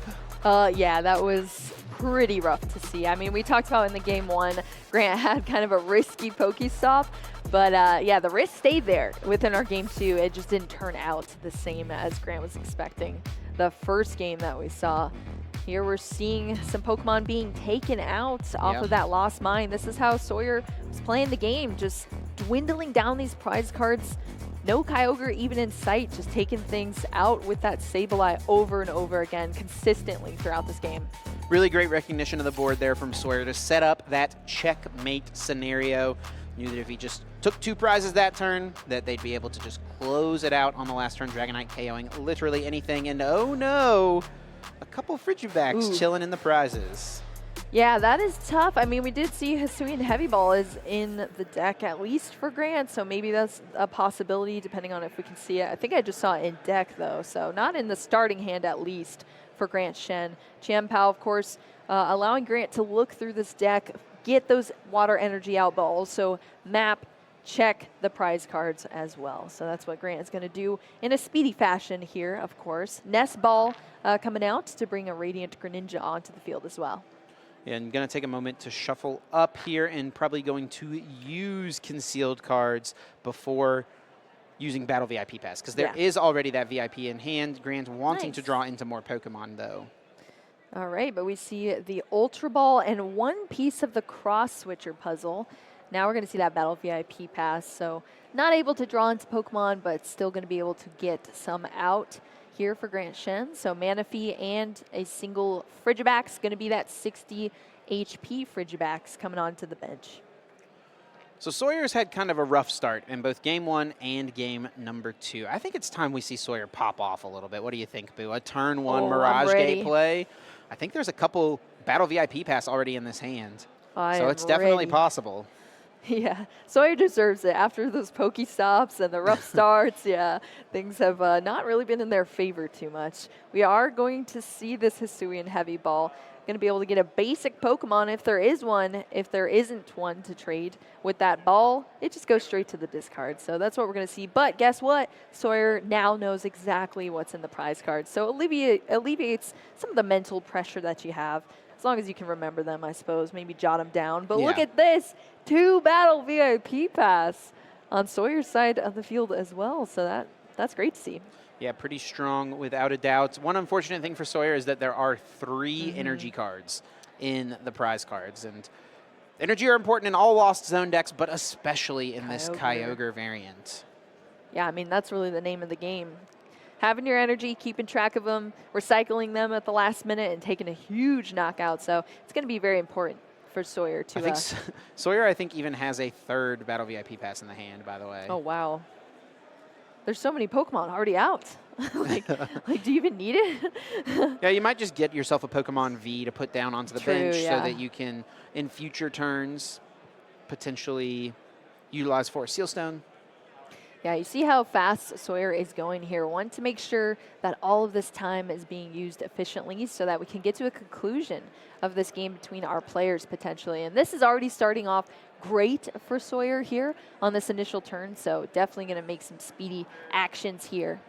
Yeah, that was pretty rough to see. I mean, we talked about in the game 1, Grant had kind of a risky Pokestop, but yeah, the risk stayed there within our game 2. It just didn't turn out the same as Grant was expecting. the first game that we saw. Here we're seeing some Pokemon being taken out off of that Lost Mine. This is how Sawyer was playing the game, just dwindling down these prize cards. No Kyogre even in sight, just taking things out with that Sableye over and over again consistently throughout this game. Really great recognition of the board there from Sawyer to set up that checkmate scenario. Knew that if he just took 2 prizes that turn, that they'd be able to just close it out on the last turn, Dragonite KOing literally anything. And oh no, a couple Frigibacks chilling in the prizes. Yeah, that is tough. I mean, we did see Hisuian Heavy Ball is in the deck, at least for Grant, so maybe that's a possibility, depending on if we can see it. I think I just saw it in deck, though, so not in the starting hand, at least, for Grant Shen. Chien-Pao, of course, allowing Grant to look through this deck, get those water energy out, but also map, check the prize cards as well. So that's what Grant is going to do in a speedy fashion here, of course. Nest Ball coming out to bring a Radiant Greninja onto the field as well. And going to take a moment to shuffle up here and probably going to use concealed cards before using Battle VIP Pass, because there is already that VIP in hand. Grant wanting to draw into more Pokemon, though. All right, but we see the Ultra Ball and one piece of the Cross Switcher puzzle. Now we're going to see that Battle VIP Pass, so not able to draw into Pokemon, but still going to be able to get some out here for Grant Shen. So Manaphy and a single Frigibax, going to be that 60 HP Frigibax coming onto the bench. So Sawyer's had kind of a rough start in both game 1 and game number 2. I think it's time we see Sawyer pop off a little bit. What do you think, Boo? A turn 1 Mirage Gate play? I think there's a couple Battle VIP Pass already in this hand. So it's definitely possible. Yeah, Sawyer deserves it. After those Pokestops and the rough starts, things have not really been in their favor too much. We are going to see this Hisuian Heavy Ball. Going to be able to get a basic Pokemon if there is one. If there isn't one to trade with that ball, it just goes straight to the discard. So that's what we're going to see. But guess what? Sawyer now knows exactly what's in the prize card. So alleviates some of the mental pressure that you have. As long as you can remember them, I suppose. Maybe jot them down. But look at this. 2 Battle VIP Pass on Sawyer's side of the field as well. So that's great to see. Yeah, pretty strong without a doubt. One unfortunate thing for Sawyer is that there are 3 energy cards in the prize cards. And energy are important in all Lost Zone decks, but especially in this Kyogre variant. Yeah, I mean, that's really the name of the game. Having your energy, keeping track of them, recycling them at the last minute, and taking a huge knockout. So it's going to be very important for Sawyer to... I think Sawyer, I think, even has a 3rd Battle VIP Pass in the hand, by the way. Oh, wow. There's so many Pokemon already out. like, do you even need it? Yeah, you might just get yourself a Pokemon V to put down onto the bench so that you can, in future turns, potentially utilize for a Seal Stone. Yeah, you see how fast Sawyer is going here. Want to make sure that all of this time is being used efficiently so that we can get to a conclusion of this game between our players potentially. And this is already starting off great for Sawyer here on this initial turn, so definitely going to make some speedy actions here.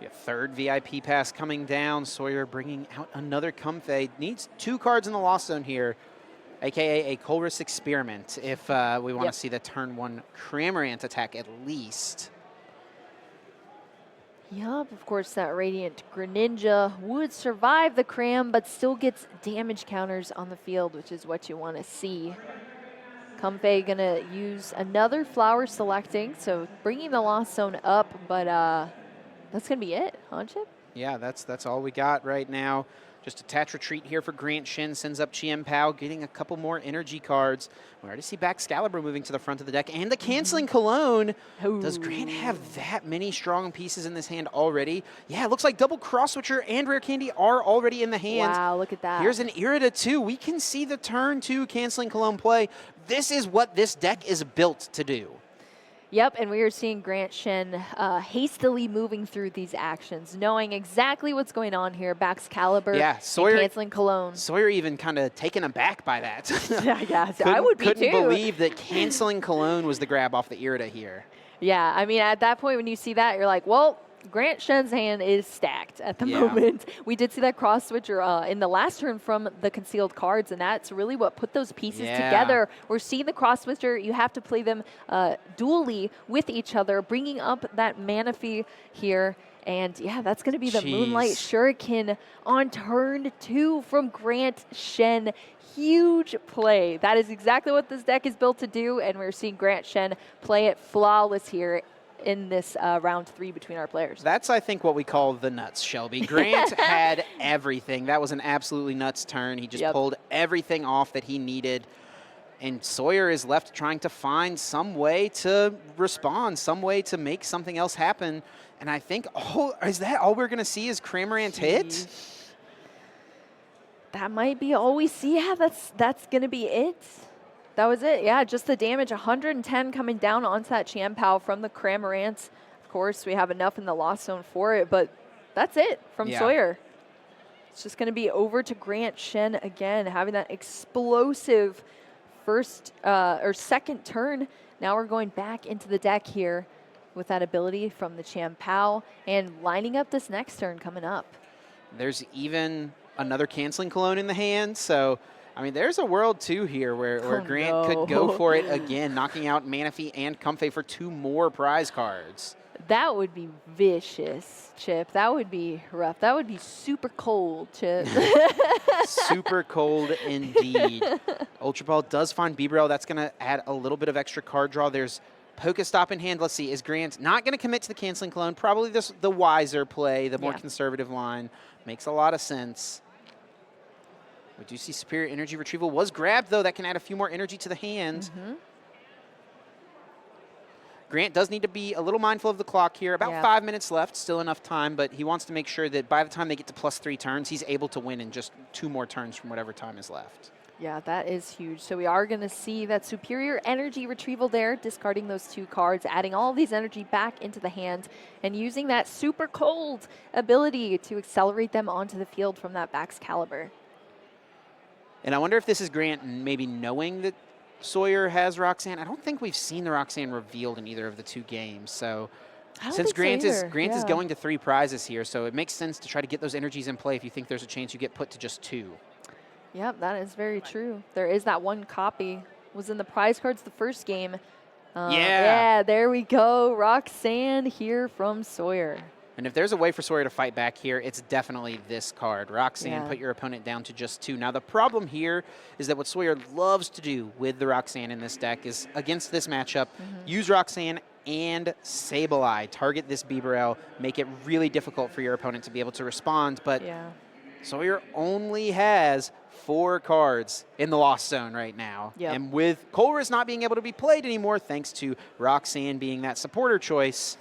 Yeah, 3rd VIP Pass coming down. Sawyer bringing out another Comfey. Needs 2 cards in the Lost Zone here, a.k.a. a Colress Experiment, if we want to see the turn 1 Cramorant attack at least. Yup, of course that Radiant Greninja would survive the Cram, but still gets damage counters on the field, which is what you want to see. Comfey gonna use another Flower Selecting, so bringing the Lost Zone up, but that's gonna be it, huh, Chip? Yeah, that's all we got right now. Just attach retreat here for Grant Shen, sends up Chien-Pao, getting a couple more energy cards. We already see Baxcalibur moving to the front of the deck, and the Canceling Cologne. Does Grant have that many strong pieces in this hand already? Yeah, it looks like double Cross Switcher and Rare Candy are already in the hand. Wow, look at that. Here's an Irida too. We can see the turn 2 Canceling Cologne play. This is what this deck is built to do. Yep, and we are seeing Grant Shen hastily moving through these actions, knowing exactly what's going on here. Baxcalibur and Canceling Cologne. Sawyer even kind of taken aback by that. Yeah, I would be too. Couldn't believe that Canceling Cologne was the grab off the Irida here. Yeah, I mean, at that point when you see that, you're like, well, Grant Shen's hand is stacked at the moment. We did see that cross switcher in the last turn from the concealed cards, and that's really what put those pieces together. We're seeing the cross switcher. You have to play them dually with each other, bringing up that Manaphy here. And yeah, that's going to be the Moonlight Jeez. Shuriken on turn 2 from Grant Shen. Huge play. That is exactly what this deck is built to do, and we're seeing Grant Shen play it flawless here in this round 3 between our players. That's, I think, what we call the nuts, Shelby. Grant had everything. That was an absolutely nuts turn. He just pulled everything off that he needed. And Sawyer is left trying to find some way to respond, some way to make something else happen. And I think, is that all we're going to see is Cramorant hit? That might be all we see. Yeah, that's going to be it. That was it. Yeah, just the damage. 110 coming down onto that Chien-Pao from the Cramorant. Of course, we have enough in the Lost Zone for it, but that's it from Sawyer. It's just going to be over to Grant Shen again, having that explosive first or second turn. Now we're going back into the deck here with that ability from the Chien-Pao and lining up this next turn coming up. There's even another Canceling Cologne in the hand, so I mean, there's a world too here where Grant could go for it again, knocking out Manaphy and Comfey for 2 more prize cards. That would be vicious, Chip. That would be rough. That would be super cold, Chip. Super cold indeed. Ultra Ball does find Bibarel. That's going to add a little bit of extra card draw. There's Pokestop in hand. Let's see. Is Grant not going to commit to the Canceling Clone? Probably the wiser play, the more conservative line. Makes a lot of sense. We do see Superior Energy Retrieval was grabbed, though. That can add a few more energy to the hand. Grant does need to be a little mindful of the clock here. About 5 minutes left, still enough time, but he wants to make sure that by the time they get to +3 turns, he's able to win in just 2 more turns from whatever time is left. Yeah, that is huge. So we are going to see that Superior Energy Retrieval there, discarding those 2 cards, adding all of these energy back into the hand, and using that Super Cold ability to accelerate them onto the field from that Baxcalibur. And I wonder if this is Grant maybe knowing that Sawyer has Roxanne. I don't think we've seen the Roxanne revealed in either of the 2 games. So since Grant is going to 3 prizes here, so it makes sense to try to get those energies in play if you think there's a chance you get put to just 2. Yep, that is very true. There is that 1 copy. Was in the prize cards the first game. Yeah, there we go. Roxanne here from Sawyer. And if there's a way for Sawyer to fight back here, it's definitely this card. Roxanne, put your opponent down to just 2. Now, the problem here is that what Sawyer loves to do with the Roxanne in this deck is, against this matchup, use Roxanne and Sableye. Target this Bibarel, make it really difficult for your opponent to be able to respond. But Sawyer only has 4 cards in the Lost Zone right now. And with Colress not being able to be played anymore, thanks to Roxanne being that supporter choice,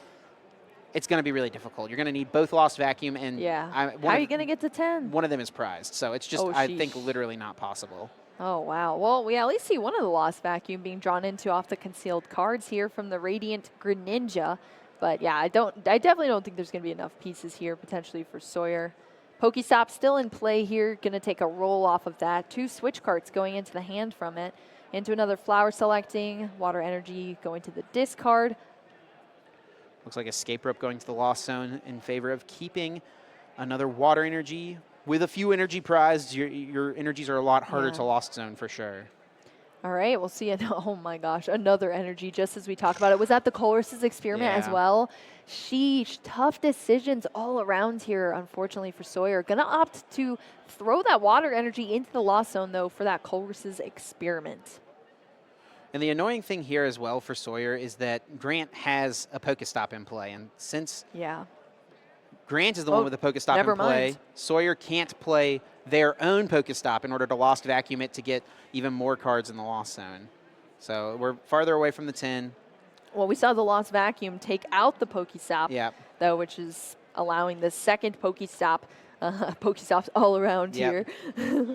it's going to be really difficult. You're going to need both Lost Vacuum and how are you going to get to 10? One of them is prized, so it's just, I think, literally not possible. Oh, wow. Well, we at least see one of the Lost Vacuum being drawn into off the concealed cards here from the Radiant Greninja. But yeah, I definitely don't think there's going to be enough pieces here potentially for Sawyer. Pokestop still in play here, going to take a roll off of that. 2 switch cards going into the hand from it. Into another Flower selecting, Water Energy going to the discard. Looks like Escape Rope going to the Lost Zone in favor of keeping another Water Energy. With a few energy prized, your energies are a lot harder to Lost Zone for sure. All right, we'll see. Oh my gosh, another energy just as we talk about it. Was that the Colress's experiment as well? Sheesh, tough decisions all around here, unfortunately, for Sawyer. Gonna opt to throw that Water Energy into the Lost Zone, though, for that Colress's experiment. And the annoying thing here as well for Sawyer is that Grant has a Pokestop in play. And since Grant is the one with the Pokestop in play, Sawyer can't play their own Pokestop in order to Lost Vacuum it to get even more cards in the Lost Zone. So we're farther away from the 10. Well, we saw the Lost Vacuum take out the Pokestop, though, which is allowing the second Pokestop. Pokestops all around here.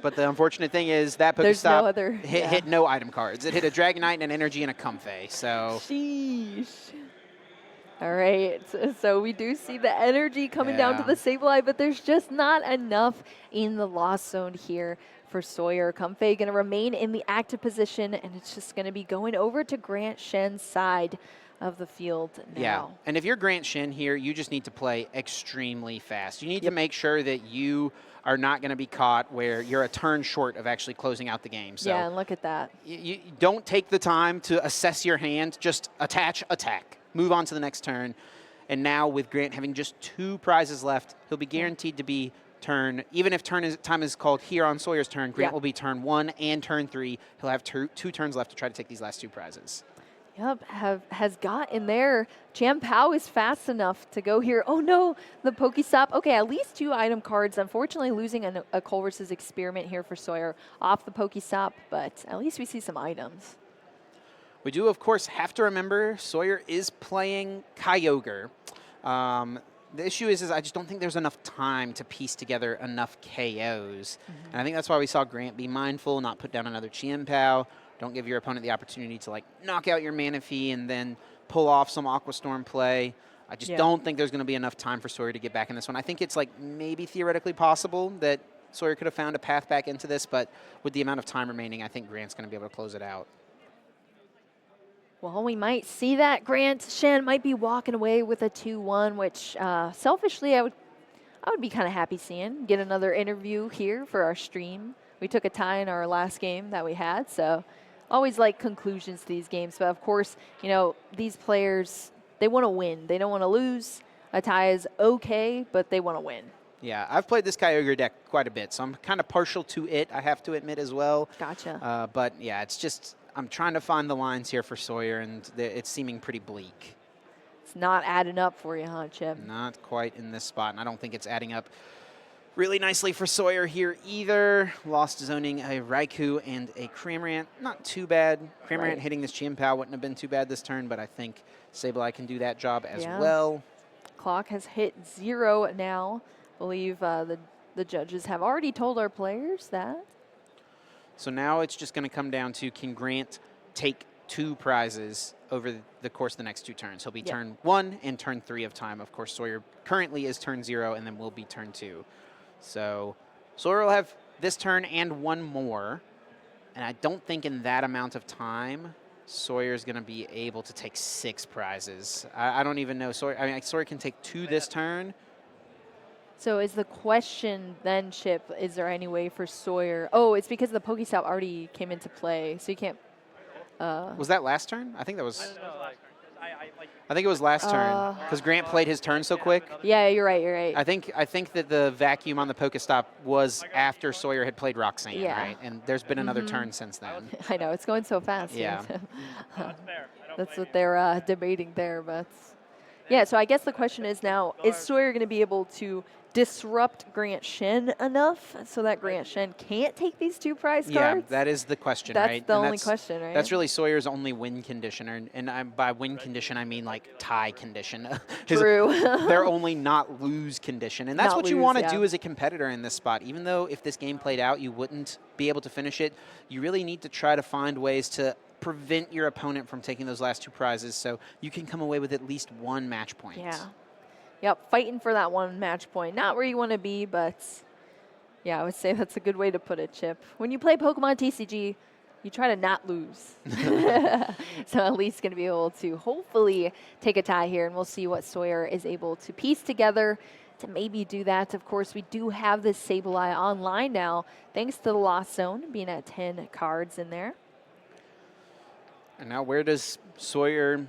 But the unfortunate thing is that Pokestop hit no item cards. It hit a Dragonite and an Energy and a Comfey. So. Sheesh. All right, so we do see the energy coming down to the Sableye, but there's just not enough in the Lost Zone here for Sawyer. Comfey going to remain in the active position, and it's just going to be going over to Grant Shen's side of the field now. Yeah, and if you're Grant Shen here, you just need to play extremely fast. You need to make sure that you are not going to be caught where you're a turn short of actually closing out the game. So and look at that. You don't take the time to assess your hand. Just attach, attack. Move on to the next turn. And now with Grant having just 2 prizes left, he'll be guaranteed to be even if time is called here on Sawyer's turn, Grant will be turn 1 and turn 3. He'll have two turns left to try to take these last 2 prizes. Yep, has got in there. Jam Pow is fast enough to go here. Oh no, the Pokestop. Okay, at least 2 item cards. Unfortunately, losing a Culver's Experiment here for Sawyer off the Pokestop, but at least we see some items. We do, of course, have to remember Sawyer is playing Kyogre. The issue is I just don't think there's enough time to piece together enough KOs. And I think that's why we saw Grant be mindful, not put down another Chien-Pao. Don't give your opponent the opportunity to like knock out your Manaphy and then pull off some Aqua Storm play. I just don't think there's going to be enough time for Sawyer to get back in this one. I think it's like maybe theoretically possible that Sawyer could have found a path back into this, but with the amount of time remaining, I think Grant's going to be able to close it out. Well, we might see that. Grant Shen might be walking away with a 2-1, which selfishly I would be kind of happy seeing. Get another interview here for our stream. We took a tie in our last game that we had, so always like conclusions to these games. But of course, you know, these players, they want to win. They don't want to lose. A tie is okay, but they want to win. Yeah, I've played this Kyogre deck quite a bit, so I'm kind of partial to it, I have to admit as well. Gotcha. But yeah, it's just I'm trying to find the lines here for Sawyer, and it's seeming pretty bleak. It's not adding up for you, huh, Chip? Not quite in this spot, and I don't think it's adding up really nicely for Sawyer here either. Lost zoning a Raikou and a Cramorant. Not too bad. Cramorant hitting this Chien-Pao wouldn't have been too bad this turn, but I think Sableye can do that job as well. Clock has hit 0 now. I believe the judges have already told our players that. So now it's just going to come down to, can Grant take 2 prizes over the course of the next 2 turns? He'll be turn 1 and turn 3 of time. Of course, Sawyer currently is turn 0 and then will be turn 2. So Sawyer will have this turn and 1 more. And I don't think in that amount of time, Sawyer's going to be able to take 6 prizes. I don't even know. Sawyer, Sawyer can take 2 this turn. So is the question then, Chip, is there any way for Sawyer? Oh, it's because the Pokestop already came into play, so you can't. Was that last turn? I think that was. I think it was last turn because Grant played his turn so quick. Yeah, you're right. You're right. I think that the vacuum on the Pokestop was after Sawyer had played Roxanne, right? And there's been another turn since then. I know it's going so fast. Yeah. That's what they're debating there, but yeah. So I guess the question is now: is Sawyer going to be able to disrupt Grant Shen enough so that Grant Shen can't take these 2 prize cards? Yeah, that is the question, right? That's the only question, right? That's really Sawyer's only win condition, and by win condition I mean like tie condition. True. They're only not lose condition, and that's what you want to do as a competitor in this spot. Even though if this game played out, you wouldn't be able to finish it, you really need to try to find ways to prevent your opponent from taking those last 2 prizes so you can come away with at least 1 match point. Yeah. Yep, fighting for that 1 match point. Not where you want to be, but yeah, I would say that's a good way to put it, Chip. When you play Pokemon TCG, you try to not lose. So at least going to be able to hopefully take a tie here, and we'll see what Sawyer is able to piece together to maybe do that. Of course, we do have this Sableye online now, thanks to the Lost Zone being at 10 cards in there. And now where does Sawyer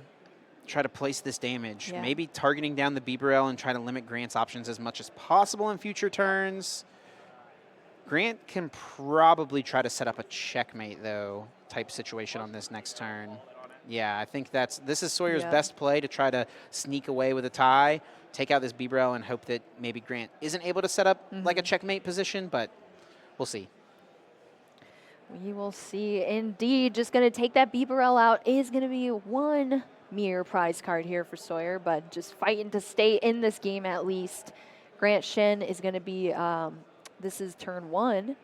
try to place this damage? Maybe targeting down the Bibarel and try to limit Grant's options as much as possible in future turns. Grant can probably try to set up a checkmate, though, type situation on this next turn. Yeah, I think this is Sawyer's best play to try to sneak away with a tie, take out this Bibarel, and hope that maybe Grant isn't able to set up like a checkmate position, but we'll see. We will see indeed. Just going to take that Bibarel out is going to be 1 mere prize card here for Sawyer, but just fighting to stay in this game at least. Grant Shen is going to be, this is turn 1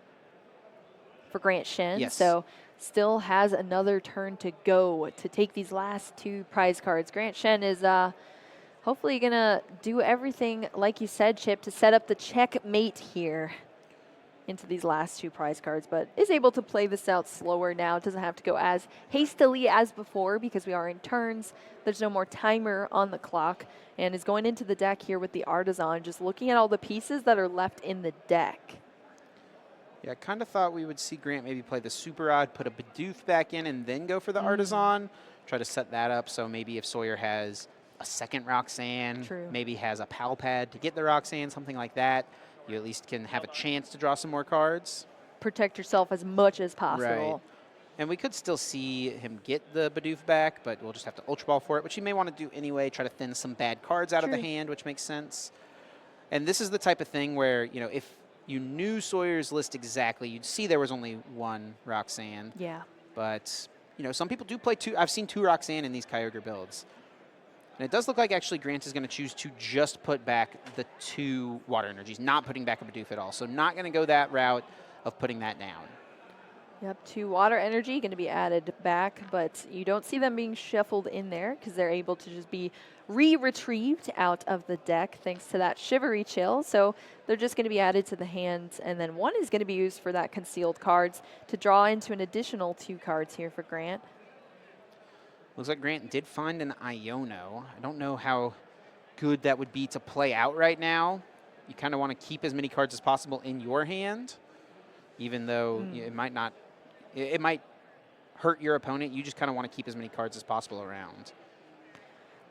for Grant Shen, so still has another turn to go to take these last 2 prize cards. Grant Shen is hopefully going to do everything, like you said, Chip, to set up the checkmate here into these last 2 prize cards, but is able to play this out slower now. Doesn't have to go as hastily as before because we are in turns. There's no more timer on the clock, and is going into the deck here with the Artisan, just looking at all the pieces that are left in the deck. Yeah, I kind of thought we would see Grant maybe play the Super Odd, put a Bidoof back in, and then go for the Artisan. Try to set that up so maybe if Sawyer has a second Roxanne, True. maybe has a Pal Pad to get the Roxanne, something like that. You at least can have a chance to draw some more cards. Protect yourself as much as possible. Right. And we could still see him get the Bidoof back, but we'll just have to Ultra Ball for it, which he may want to do anyway, try to thin some bad cards out of the hand, which makes sense. And this is the type of thing where, you know, if you knew Sawyer's list exactly, you'd see there was only one Roxanne. Yeah. But, you know, some people do play two. I've seen two Roxanne in these Kyogre builds. And it does look like actually Grant is going to choose to just put back the 2 Water Energies, not putting back a Bidoof at all. So not going to go that route of putting that down. Yep, 2 Water Energy going to be added back, but you don't see them being shuffled in there because they're able to just be retrieved out of the deck thanks to that Shivery Chill. So they're just going to be added to the hand, and then 1 is going to be used for that concealed cards to draw into an additional 2 cards here for Grant. Looks like Grant did find an Iono. I don't know how good that would be to play out right now. You kind of want to keep as many cards as possible in your hand, even though it might not. It might hurt your opponent. You just kind of want to keep as many cards as possible around.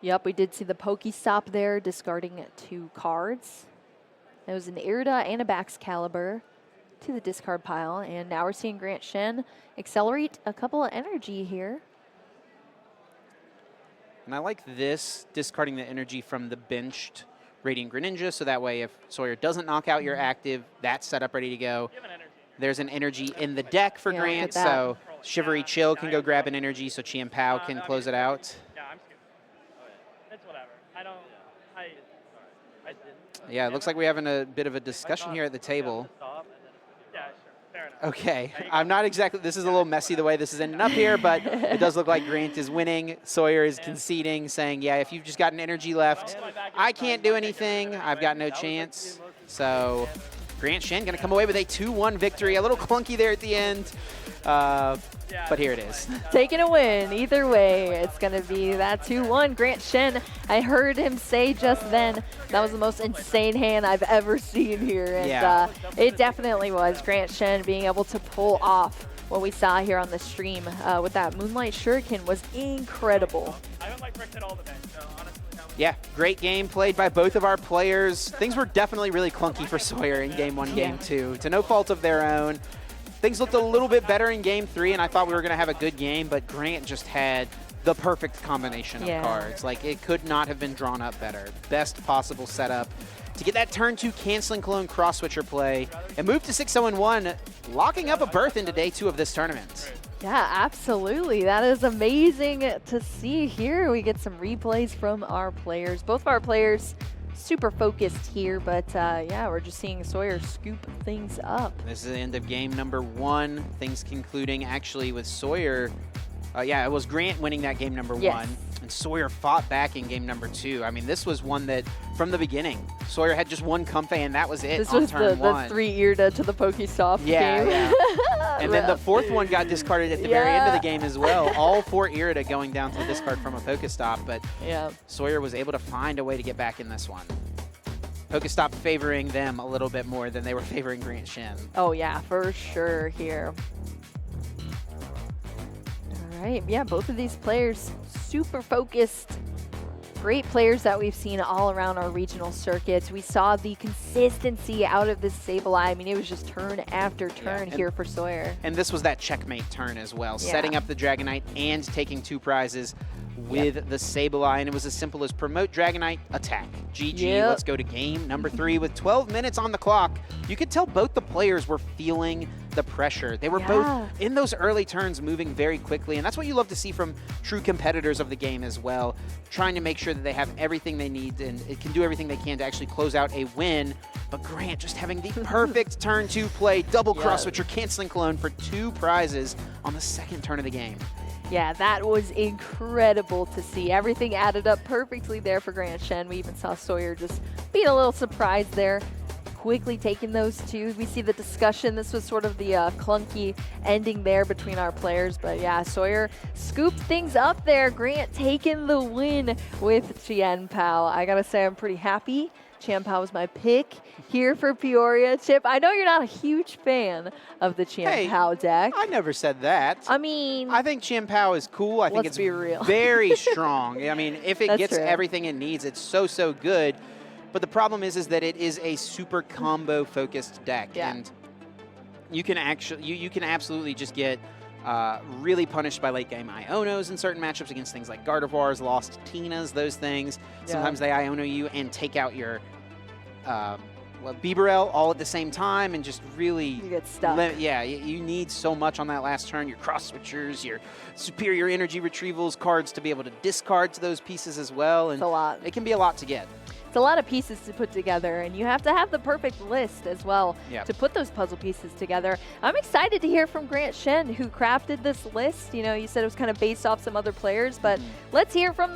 Yep, we did see the Pokestop there, discarding 2 cards. It was an Irida and a Baxcalibur to the discard pile, and now we're seeing Grant Shen accelerate a couple of energy here. And I like this, discarding the energy from the benched Radiant Greninja, so that way if Sawyer doesn't knock out your active, that's set up ready to go. There's an energy in the deck for Grant, so Shivery Chill can go grab an energy, so Chi and Pao can close it out. Yeah, I'm scared. It's whatever. I didn't. Yeah, it looks like we're having a bit of a discussion here at the table. Yeah, sure. Fair enough. Okay, I'm not exactly, this is a little messy the way this is ending up here, but it does look like Grant is winning. Sawyer is conceding, saying, yeah, if you've just got an energy left, I can't do anything. I've got no chance. So Grant Shen going to come away with a 2-1 victory. A little clunky there at the end, but here it is. Taking a win. Either way, it's going to be that 2-1. Grant Shen, I heard him say just then, that was the most insane hand I've ever seen here. And it definitely was. Grant Shen being able to pull off what we saw here on the stream with that Moonlight Shuriken was incredible. I haven't like bricked at all today, so honestly. Yeah, great game played by both of our players. Things were definitely really clunky for Sawyer in Game 1, Game 2, to no fault of their own. Things looked a little bit better in Game 3, and I thought we were going to have a good game, but Grant just had the perfect combination of cards. Like, it could not have been drawn up better. Best possible setup to get that turn 2 canceling clone cross switcher play and move to 6-0-1, locking up a berth into Day 2 of this tournament. Yeah, absolutely. That is amazing to see here. We get some replays from our players. Both of our players super focused here, but yeah, we're just seeing Sawyer scoop things up. This is the end of game number 1. Things concluding actually with Sawyer. Yeah, it was Grant winning that game number 1. And Sawyer fought back in game number 2. I mean, this was one that, from the beginning, Sawyer had just one Comfey, and that was it. This on was turn the 1. 3 Irida to the Pokestop game. Yeah. And then the 4th one got discarded at the very end of the game as well. All 4 Irida going down to the discard from a Pokestop, but Sawyer was able to find a way to get back in this one. Pokestop favoring them a little bit more than they were favoring Grant Shen. Oh yeah, for sure here. All right, yeah, both of these players super focused. Great players that we've seen all around our regional circuits. We saw the consistency out of this Sableye. I mean, it was just turn after turn here for Sawyer. And this was that checkmate turn as well, setting up the Dragonite and taking 2 prizes with the Sableye, and it was as simple as promote Dragonite, attack. GG, let's go to game number 3 with 12 minutes on the clock. You could tell both the players were feeling the pressure. They were both in those early turns moving very quickly, and that's what you love to see from true competitors of the game as well, trying to make sure that they have everything they need and it can do everything they can to actually close out a win. But Grant just having the perfect turn 2 play, double cross switcher, canceling clone for 2 prizes on the 2nd turn of the game. Yeah, that was incredible to see. Everything added up perfectly there for Grant Shen. We even saw Sawyer just being a little surprised there. quickly taking those two. We see the discussion. This was sort of the clunky ending there between our players. But yeah, Sawyer scooped things up there. Grant taking the win with Chien Pao. I got to say, I'm pretty happy. Chien Pao was my pick here for Peoria. Chip, I know you're not a huge fan of the Chien Pao deck. I never said that. I mean, I think Chien Pao is cool. I think let's it's be real. very strong. I mean, if it That's gets true. everything it needs, it's so good. But the problem is that it is a super combo focused deck, Yeah. and you can actually you can absolutely just get really punished by late game Ionos in certain matchups against things like Gardevoirs, Lost Tinas, those things. Yeah. Sometimes they Iono you and take out your Bibarel all at the same time, and just really You get stuck. yeah, you need so much on that last turn. Your cross switchers, your superior energy retrievals cards to be able to discard to those pieces as well, and It's a lot. it can be a lot to get. It's a lot of pieces to put together, and you have to have the perfect list as well Yep. to put those puzzle pieces together. I'm excited to hear from Grant Shen, who crafted this list. You know, you said it was kind of based off some other players, but let's hear from